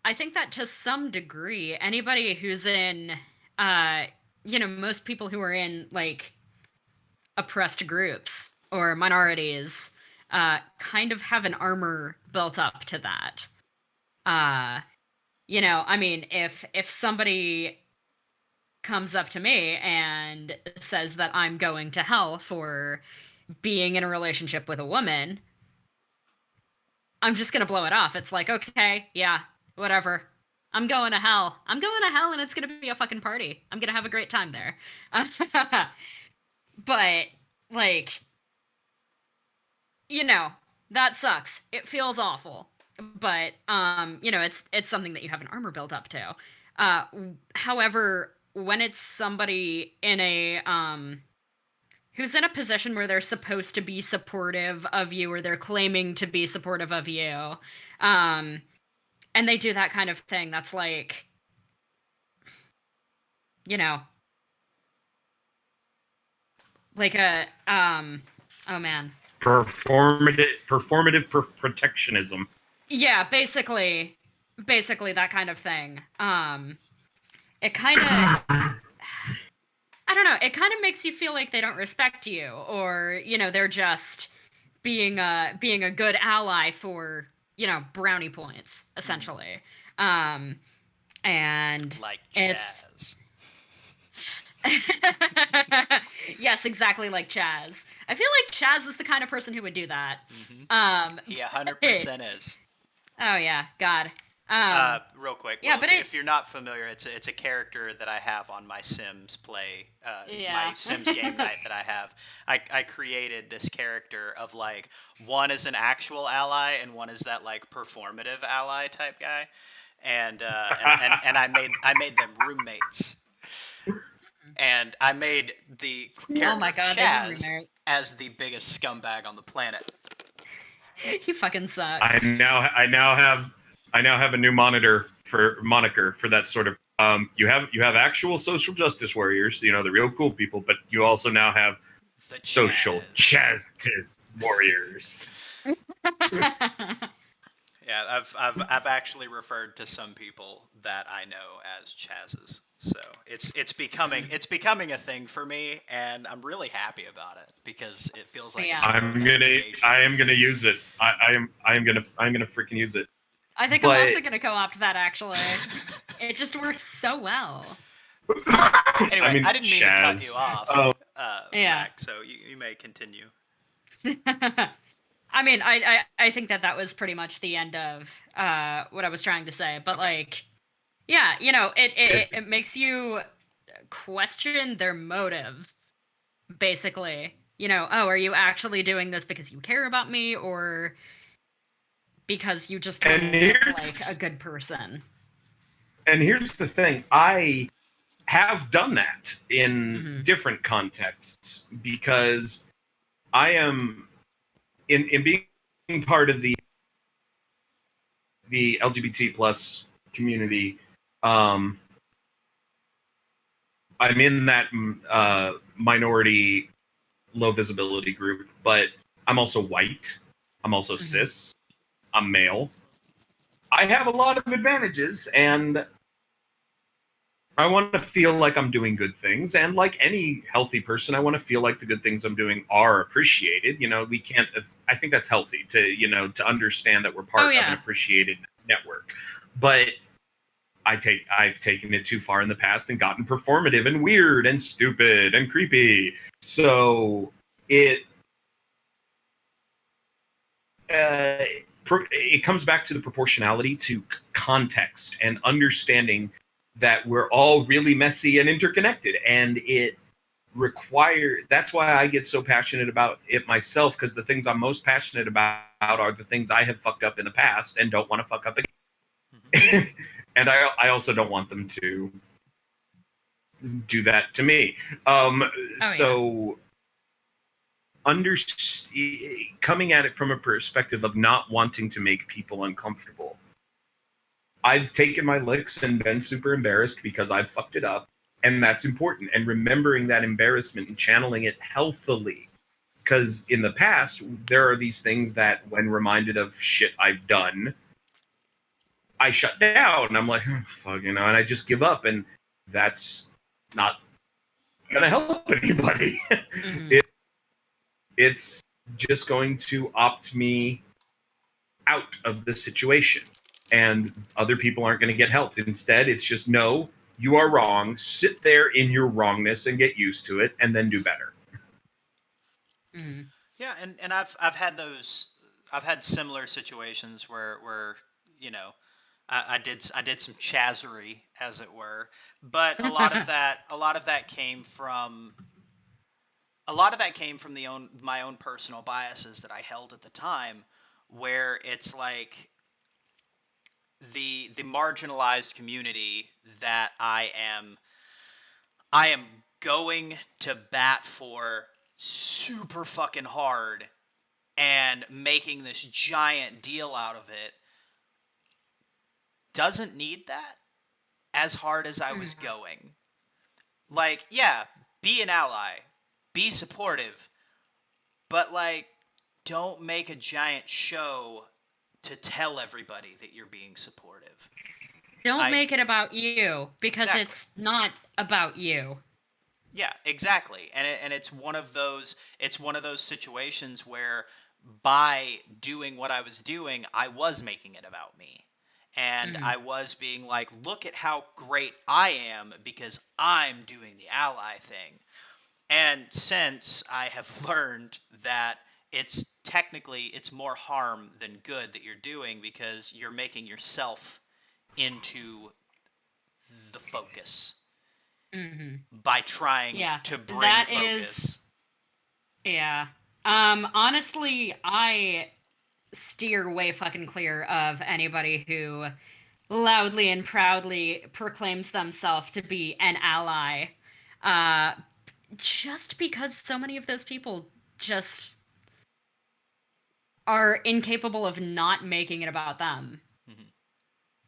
I think that to some degree, anybody who's in, most people who are in, like, oppressed groups or minorities kind of have an armor built up to that. I mean, if somebody comes up to me and says that I'm going to hell for being in a relationship with a woman, I'm just gonna blow it off. It's like, okay, yeah, whatever. I'm going to hell. I'm going to hell, and it's gonna be a fucking party. I'm gonna have a great time there. But, like, that sucks. It feels awful. But, it's something that you have an armor built up to. However, when it's somebody in a, who's in a position where they're supposed to be supportive of you, or they're claiming to be supportive of you, and they do that kind of thing, that's like, like a, oh man. Performative protectionism. Yeah, basically that kind of thing. It kind of, I don't know, it kind of makes you feel like they don't respect you, or, they're just being a good ally for, brownie points, essentially. And like Chaz. Yes, exactly like Chaz. I feel like Chaz is the kind of person who would do that. He 100% is. Oh yeah, God. Real quick, yeah, but if you're not familiar, it's a character that I have on my Sims play, my Sims game night that I have. I created this character of, like, one is an actual ally and one is that, like, performative ally type guy, and I made them roommates, and I made the character Chaz as the biggest scumbag on the planet. He fucking sucks. I now have a new moniker for that sort of. You have actual social justice warriors, the real cool people, but you also now have the social justice warriors. Yeah, I've actually referred to some people that I know as Chazes. So it's becoming a thing for me, and I'm really happy about it because it feels like it's I am gonna use it. I'm gonna freaking use it. I think I'm also gonna co-opt that, actually. It just works so well. Anyway, I didn't mean to cut you off. Yeah. Mac, so you may continue. I mean, I think that was pretty much the end of what I was trying to say. But Okay. like, yeah, you know, If it makes you question their motives, basically. You know, oh, are you actually doing this because you care about me, or because you just want to and look like a here's good person? and here's the thing. I have done that in Hmm. different contexts because I am in being part of the LGBT plus community. Um, I'm in that minority, low visibility group, but I'm also white. I'm also Hmm. cis. I'm male. I have a lot of advantages, and I want to feel like I'm doing good things. And like any healthy person, I want to feel like the good things I'm doing are appreciated. You know, we can't, I think that's healthy to, to understand that we're Oh part of an yeah. appreciated network. But I've taken it too far in the past and gotten performative and weird and stupid and creepy. So it it comes back to the proportionality to context and understanding that we're all really messy and interconnected, and that's why I get so passionate about it myself, because the things I'm most passionate about are the things I have fucked up in the past and don't want to fuck up Hmm. again. And I also don't want them to do that to me. Oh yeah. So under coming at it from a perspective of not wanting to make people uncomfortable. I've taken my licks and been super embarrassed because I've fucked it up, and that's important. And remembering that embarrassment and channeling it healthily, because in the past there are these things that, when reminded of shit I've done, I shut down. I'm like, oh, fuck, and I just give up, and that's not gonna help anybody. Hmm. it, it's just going to opt me out of the situation, and other people aren't going to get helped. Instead, it's just, no, you are wrong, sit there in your wrongness and get used to it, and then do better. Hmm. Yeah, and I've had those. I've had similar situations where you know I did some chazzery, as it were, but a lot of that came from my own personal biases that I held at the time, where it's like the marginalized community that I am going to bat for super fucking hard and making this giant deal out of it doesn't need that as hard as I was Hmm. going. Like, yeah, be an ally, be supportive, but like, don't make a giant show to tell everybody that you're being supportive. Don't Like, make it about you, because exactly. it's not about you. Yeah, exactly. And it's one of those situations where by doing what I was doing, I was making it about me. And Hmm. I was being like, look at how great I am because I'm doing the ally thing. And since I have learned that it's more harm than good that you're doing, because you're making yourself into the focus Hmm. by trying Yeah, to bring that is. focus. Yeah. Honestly, I steer way fucking clear of anybody who loudly and proudly proclaims themselves to be an ally. Uh, just because so many of those people just are incapable of not making it about them. Mhm.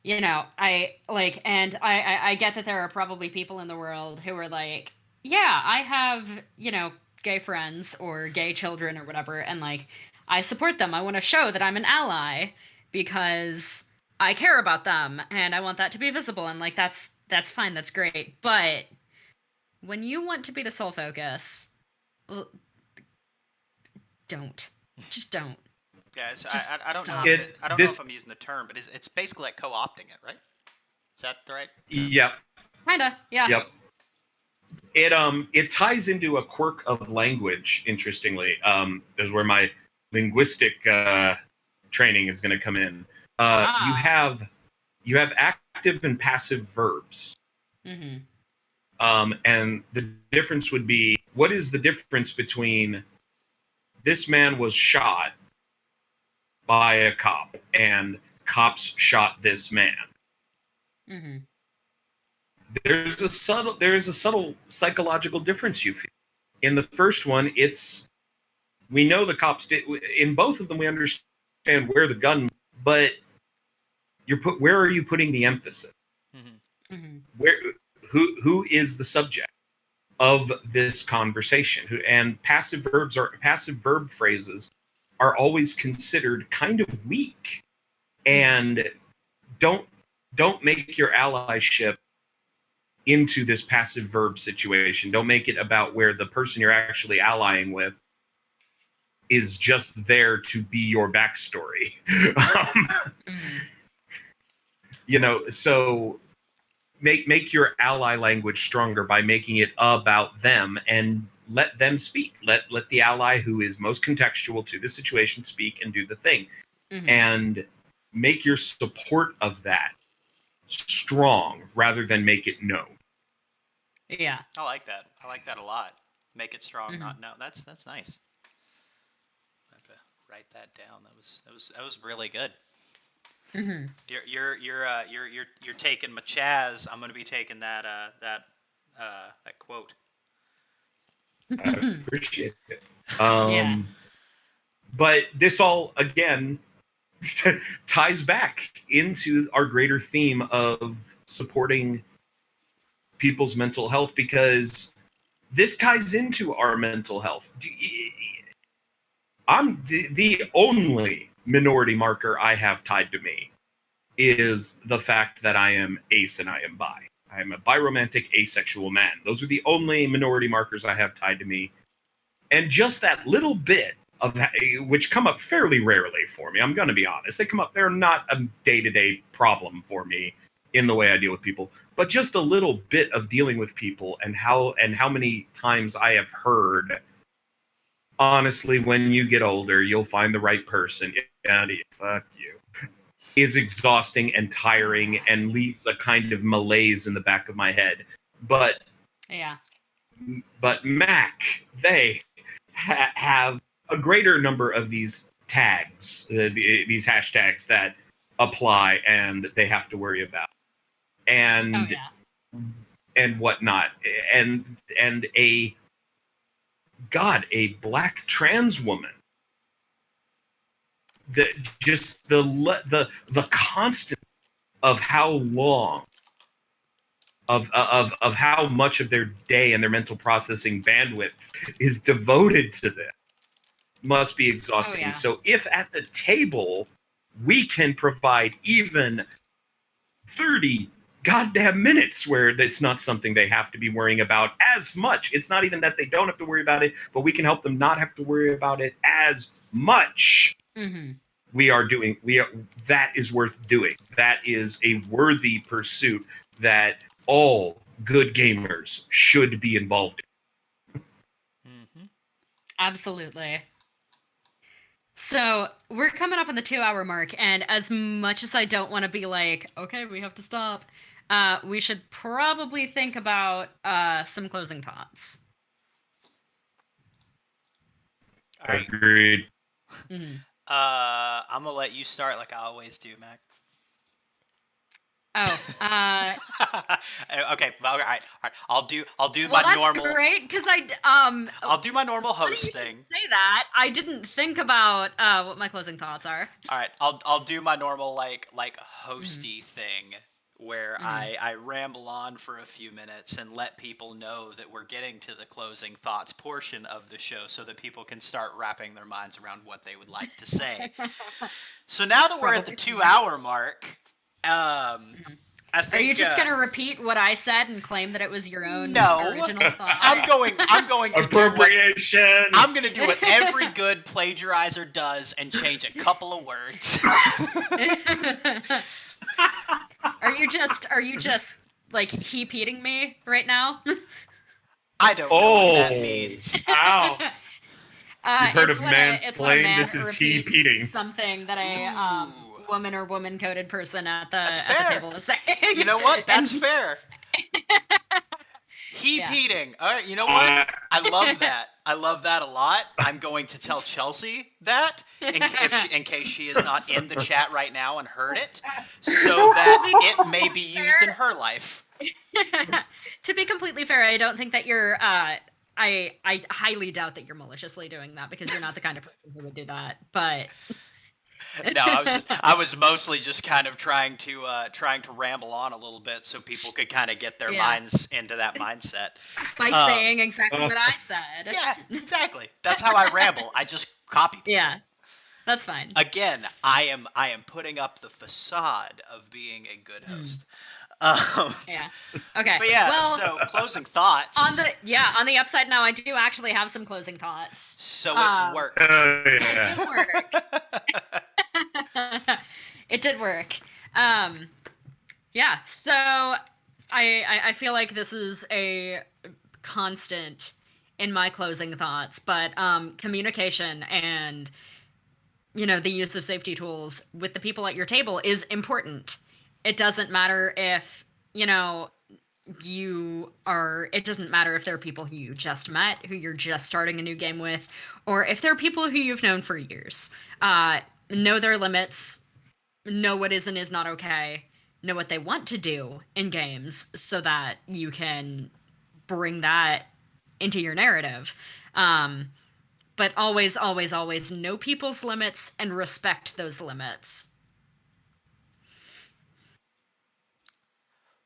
You know, I like, and I get that there are probably people in the world who are like, yeah, I have, you know, gay friends or gay children or whatever, and like, I support them. I want to show that I'm an ally because I care about them and I want that to be visible, and like, that's fine, that's great. But when you want to be the sole focus, l- don't. Just don't. Yeah, it's, Just I don't know stop. if It it I don't know if this I'm using the term, but it's basically like co-opting it, right? Is that the right term? Yep, Kinda, yeah. yep. It ties into a quirk of language. Interestingly, this is where linguistic training is going to come in. You have active and passive verbs. Mm-hmm. And the difference would be, what is the difference between this man was shot by a cop and cops shot this man? Mm-hmm. There is a subtle psychological difference you feel. In the first one, we know the cops did. In both of them, we understand where the gun, but where are you putting the emphasis? Mm-hmm. Mm-hmm. Who is the subject of this conversation? And passive verb phrases are always considered kind of weak, and don't make your allyship into this passive verb situation. Don't make it about where the person you're actually allying with is just there to be your backstory. So make your ally language stronger by making it about them, and let them speak. Let the ally who is most contextual to the situation speak and do the thing. Mm-hmm. And make your support of that strong rather than make it known. Yeah. I like that. I like that a lot. Make it strong, Mm-hmm. not no. That's nice. I have to write that down. That was really good. Mm-hmm. You're taking my Chaz. I'm gonna be taking that quote. I appreciate it. Yeah. But this all again ties back into our greater theme of supporting people's mental health, because this ties into our mental health. I'm the only minority marker I have tied to me is the fact that I am ace and I am bi. I am a biromantic asexual man. Those are the only minority markers I have tied to me. And just that little bit of which come up fairly rarely for me. I'm going to be honest. They're not a day-to-day problem for me in the way I deal with people, but just a little bit of dealing with people and how many times I have heard, honestly, when you get older, you'll find the right person. And fuck you. Is exhausting and tiring and leaves a kind of malaise in the back of my head. But Mac, they have a greater number of these tags, these hashtags that apply and they have to worry about, and whatnot, and a black trans woman. The constant of how long of how much of their day and their mental processing bandwidth is devoted to this must be exhausting. Oh, yeah. So if at the table we can provide even 30 goddamn minutes where it's not something they have to be worrying about as much. It's not even that they don't have to worry about it, but we can help them not have to worry about it as much. Mm-hmm. That is worth doing. That is a worthy pursuit that all good gamers should be involved in. Mm-hmm. Absolutely. So we're coming up on the 2-hour mark, and as much as I don't want to be like, okay, we have to stop, we should probably think about some closing thoughts. All right. Agreed. Mm-hmm. I'm gonna let you start like I always do, Mac. Oh, okay. All right. I'll do well, my normal. That's great, because I'll do my normal host thing. Say that I didn't think about what my closing thoughts are. All right. I'll do my normal like hosty thing where I ramble on for a few minutes and let people know that we're getting to the closing thoughts portion of the show so that people can start wrapping their minds around what they would like to say. So now that we're at the 2-hour mark, I think. Are you just gonna repeat what I said and claim that it was your own original thought? I'm going to appropriation. I'm going to do what every good plagiarizer does and change a couple of words. Are you just like heap-eating me right now? I don't know what that means. Ow. You've heard It's of when it's when a mansplain? man This is he repeats peating. something that a Ooh. woman or woman-coded person at That's the fair. table is saying. You know what? That's And- fair. Heap Yeah. eating. All right, you know what? Uh, I love that. I love that a lot. I'm going to tell Chelsea that in case she is not in the chat right now and heard it, so that it may be used in her life. To be completely fair, I don't think that you're. I highly doubt that you're maliciously doing that because you're not the kind of person who would do that. But No, I was mostly just kind of trying to ramble on a little bit so people could kind of get their Yeah. minds into that mindset. by saying exactly what I said. Yeah, exactly. That's how I ramble. I just copy people. Yeah, that's fine. Again, I am putting up the facade of being a good host. Yeah. Okay. But yeah, Well, so closing thoughts. on the upside now, I do actually have some closing thoughts. So it worked. yeah. It did work. It did work. Yeah. So I feel like this is a constant in my closing thoughts, but communication and the use of safety tools with the people at your table is important. It doesn't matter if it doesn't matter if they're people who you just met, who you're just starting a new game with, or if they're people who you've known for years. Know their limits, know what is and is not okay, know what they want to do in games so that you can bring that into your narrative. But always, always, always know people's limits and respect those limits.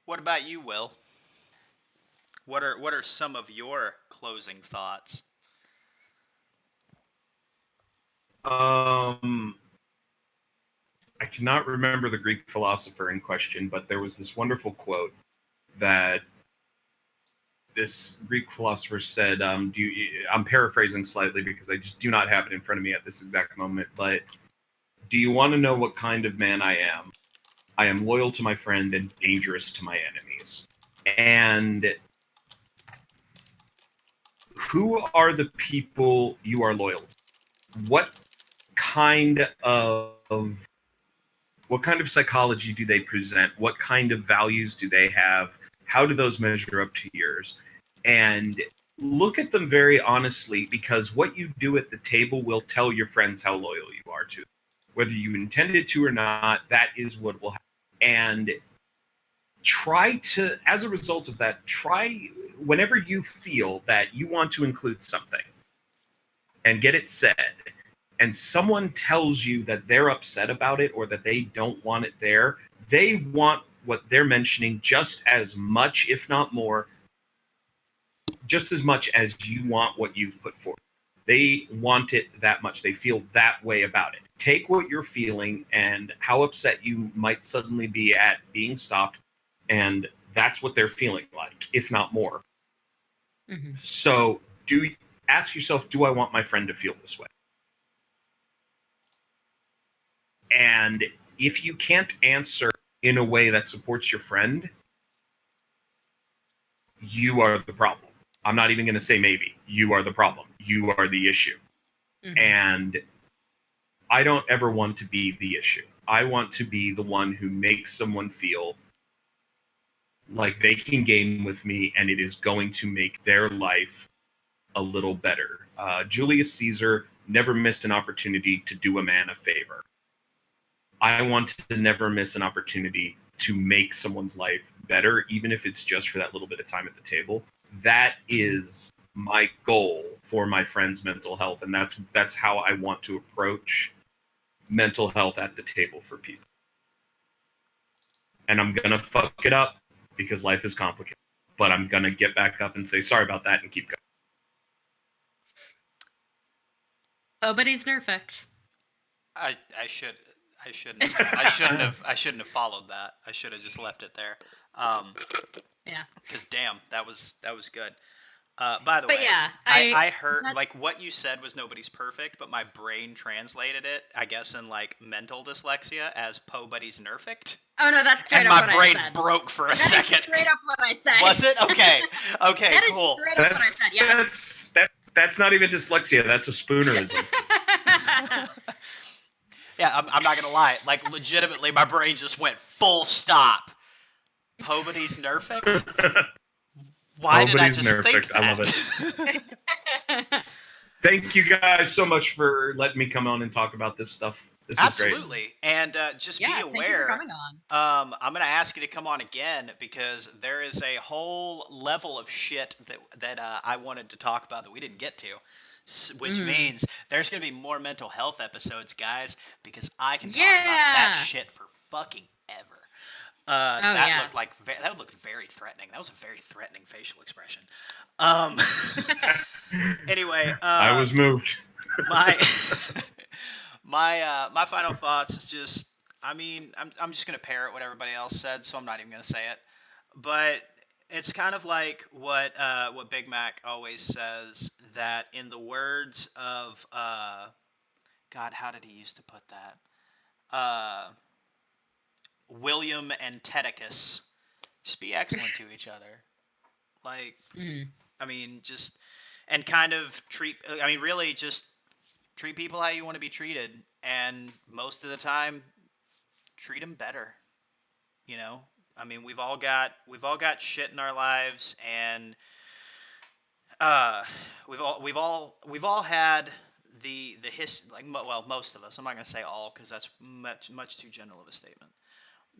What about you, Will? What are some of your closing thoughts? I cannot remember the Greek philosopher in question, but there was this wonderful quote that this Greek philosopher said. I'm paraphrasing slightly because I just do not have it in front of me at this exact moment. But do you want to know what kind of man I am? I am loyal to my friend and dangerous to my enemies. And who are the people you are loyal to? What kind of psychology do they present? What kind of values do they have? How do those measure up to yours? And look at them very honestly, because what you do at the table will tell your friends how loyal you are to them. Whether you intended to or not, that is what will happen. And try to, as a result of that, whenever you feel that you want to include something and get it said, and someone tells you that they're upset about it or that they don't want it there, they want what they're mentioning just as much, if not more, just as much as you want what you've put forward. They want it that much. They feel that way about it. Take what you're feeling and how upset you might suddenly be at being stopped, and that's what they're feeling like, if not more. Mm-hmm. So ask yourself, do I want my friend to feel this way? And if you can't answer in a way that supports your friend, you are the problem. I'm not even going to say maybe. You are the problem. You are the issue. Mm-hmm. And I don't ever want to be the issue. I want to be the one who makes someone feel like they can game with me and it is going to make their life a little better. Julius Caesar never missed an opportunity to do a man a favor. I want to never miss an opportunity to make someone's life better, even if it's just for that little bit of time at the table. That is my goal for my friend's mental health, and that's how I want to approach mental health at the table for people. And I'm gonna fuck it up because life is complicated, but I'm gonna get back up and say sorry about that and keep going. Oh, but he's nerfed. I shouldn't have followed that. I should have just left it there. Yeah. Because damn, that was good. By the way, yeah, I heard like what you said was nobody's perfect, but my brain translated it, I guess, in like mental dyslexia as Po Buddy's nerfect. Oh no, that's straight and up my what I brain said. broke for a That second. is straight up what I said. Was it? Okay. Okay, that cool. Is straight up what I said. Yeah. That's not even dyslexia. That's a spoonerism. Yeah, I'm not gonna lie. Like, legitimately, my brain just went full stop. Pobody's Nerfect? Why did I Nobody's just think nerfect. I love that? it. Thank you guys so much for letting me come on and talk about this stuff. This is great. Absolutely. And just Yeah, be thank you for aware, coming on. I'm going to ask you to come on again because there is a whole level of shit that I wanted to talk about that we didn't get to. Which means there's going to be more mental health episodes, guys, because I can talk about that Yeah. shit for fucking ever. Oh, That yeah. looked like that looked very threatening. That was a very threatening facial expression. Anyway, I was moved. my my final thoughts is just, I mean, I'm just gonna parrot what everybody else said, so I'm not even gonna say it. But it's kind of like what Big Mac always says, that in the words of God, how did he used to put that? William and Tedicus, just be excellent to each other. Like, I mean, just, and kind of treat. I mean, really, just treat people how you want to be treated, and most of the time, treat them better. You know, I mean, we've all got shit in our lives, and we've all had the like, well, most of us. I'm not gonna say all because that's much too general of a statement.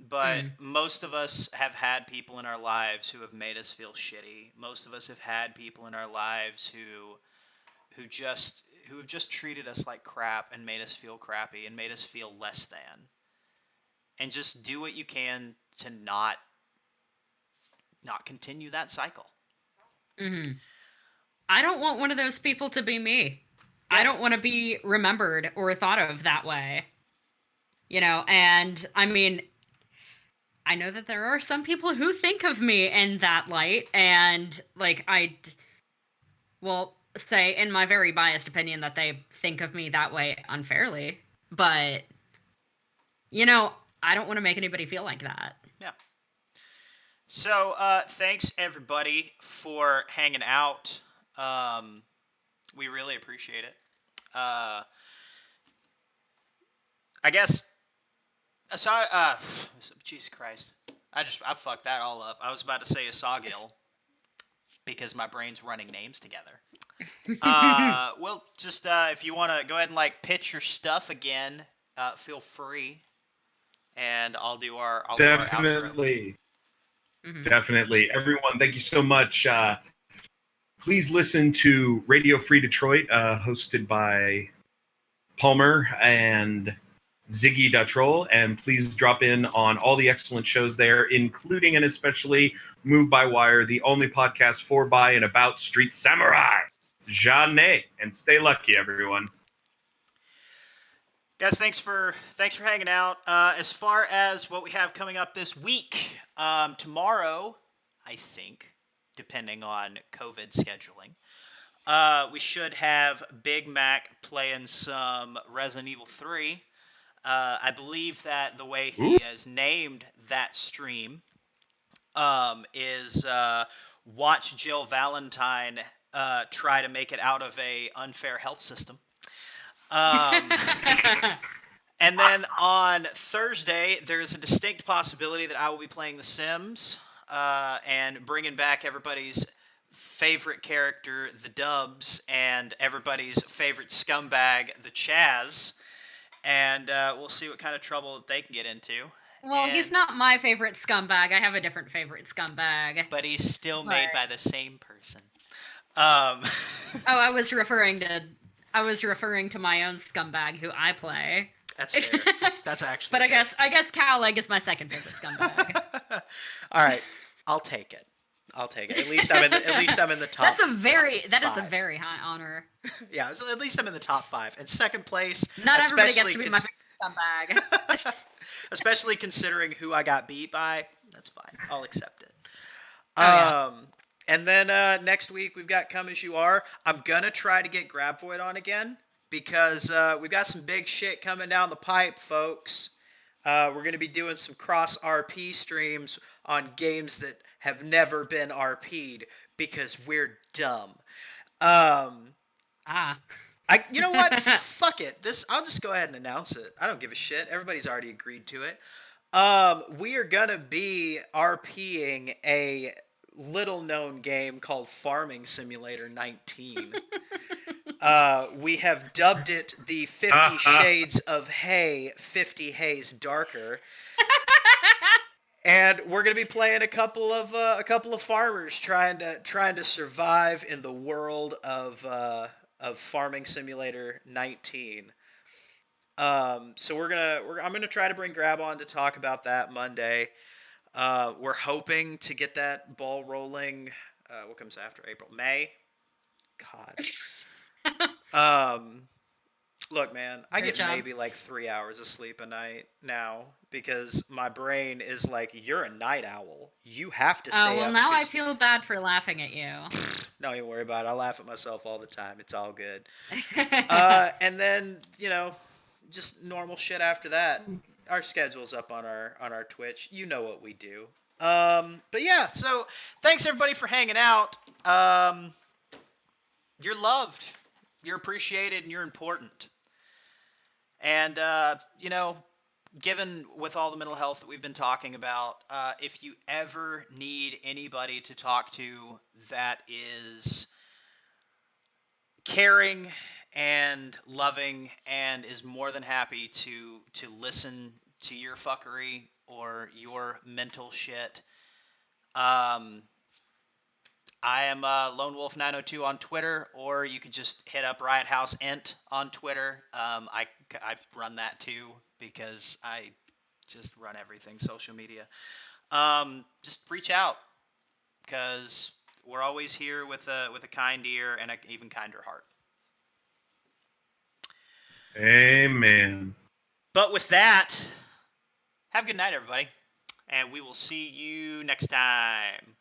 But most of us have had people in our lives who have made us feel shitty. Most of us have had people in our lives who have just treated us like crap and made us feel crappy and made us feel less than. And just do what you can to not continue that cycle. I don't want one of those people to be me. I Yeah. don't want to be remembered or thought of that way. And I mean, I know that there are some people who think of me in that light, and like well, say in my very biased opinion that they think of me that way unfairly, but I don't want to make anybody feel like that. Yeah. So, thanks everybody for hanging out. We really appreciate it. I guess. So, Jesus Christ, I fucked that all up. I was about to say Asagil because my brain's running names together. Well, just if you want to go ahead and like pitch your stuff again, feel free, and I'll do our outro. Definitely. Definitely. Everyone, thank you so much. Please listen to Radio Free Detroit, hosted by Palmer and Ziggy Datrol, and please drop in on all the excellent shows there, including and especially Move by Wire, the only podcast for, by, and about Street Samurai. Jeanne, and stay lucky, everyone. Guys, thanks for hanging out. As far as what we have coming up this week, tomorrow, I think, depending on COVID scheduling, we should have Big Mac playing some Resident Evil 3. I believe that the way he has named that stream is watch Jill Valentine try to make it out of a unfair health system. And then on Thursday, there's a distinct possibility that I will be playing The Sims and bringing back everybody's favorite character, the Dubs, and everybody's favorite scumbag, the Chaz. And we'll see what kind of trouble that they can get into. Well, he's not my favorite scumbag. I have a different favorite scumbag. But he's still made by the same person. Oh, I was referring to my own scumbag who I play. That's fair. That's actually. But fair. I guess Cowleg is my second favorite scumbag. All right, I'll take it. At least I'm in the top. That is a very high honor. Yeah, at least I'm in the top 5. And second place. Not everybody gets to be my favorite scumbag. Especially considering who I got beat by, that's fine. I'll accept it. And then next week we've got Come As You Are. I'm gonna try to get Grabvoid on again because we've got some big shit coming down the pipe, folks. We're gonna be doing some cross RP streams on games that have never been RP'd because we're dumb. Ah. You know what? Fuck it. I'll just go ahead and announce it. I don't give a shit. Everybody's already agreed to it. We are gonna be RPing a little known game called Farming Simulator 19. We have dubbed it the 50 Shades of Hay, 50 Hays Darker. And we're gonna be playing a couple of farmers trying to survive in the world of Farming Simulator 19. So I'm gonna try to bring Grab on to talk about that Monday. We're hoping to get that ball rolling. What comes after April? May. God. Look, man, I Great get job. maybe like 3 hours of sleep a night now because my brain is like, you're a night owl. You have to stay Oh, well, up. now I feel bad for laughing at you. Don't even worry about it. I laugh at myself all the time. It's all good. And then just normal shit after that. Our schedule's up on our Twitch. You know what we do. But yeah, so thanks everybody for hanging out. You're loved, you're appreciated, and you're important. And given with all the mental health that we've been talking about, if you ever need anybody to talk to that is caring and loving and is more than happy to listen to your fuckery or your mental shit, I am Lone Wolf 902 on Twitter, or you can just hit up Riot House Ent on Twitter. I run that too because I just run everything social media. Just reach out because we're always here with a kind ear and an even kinder heart. Amen. But with that, have a good night, everybody, and we will see you next time.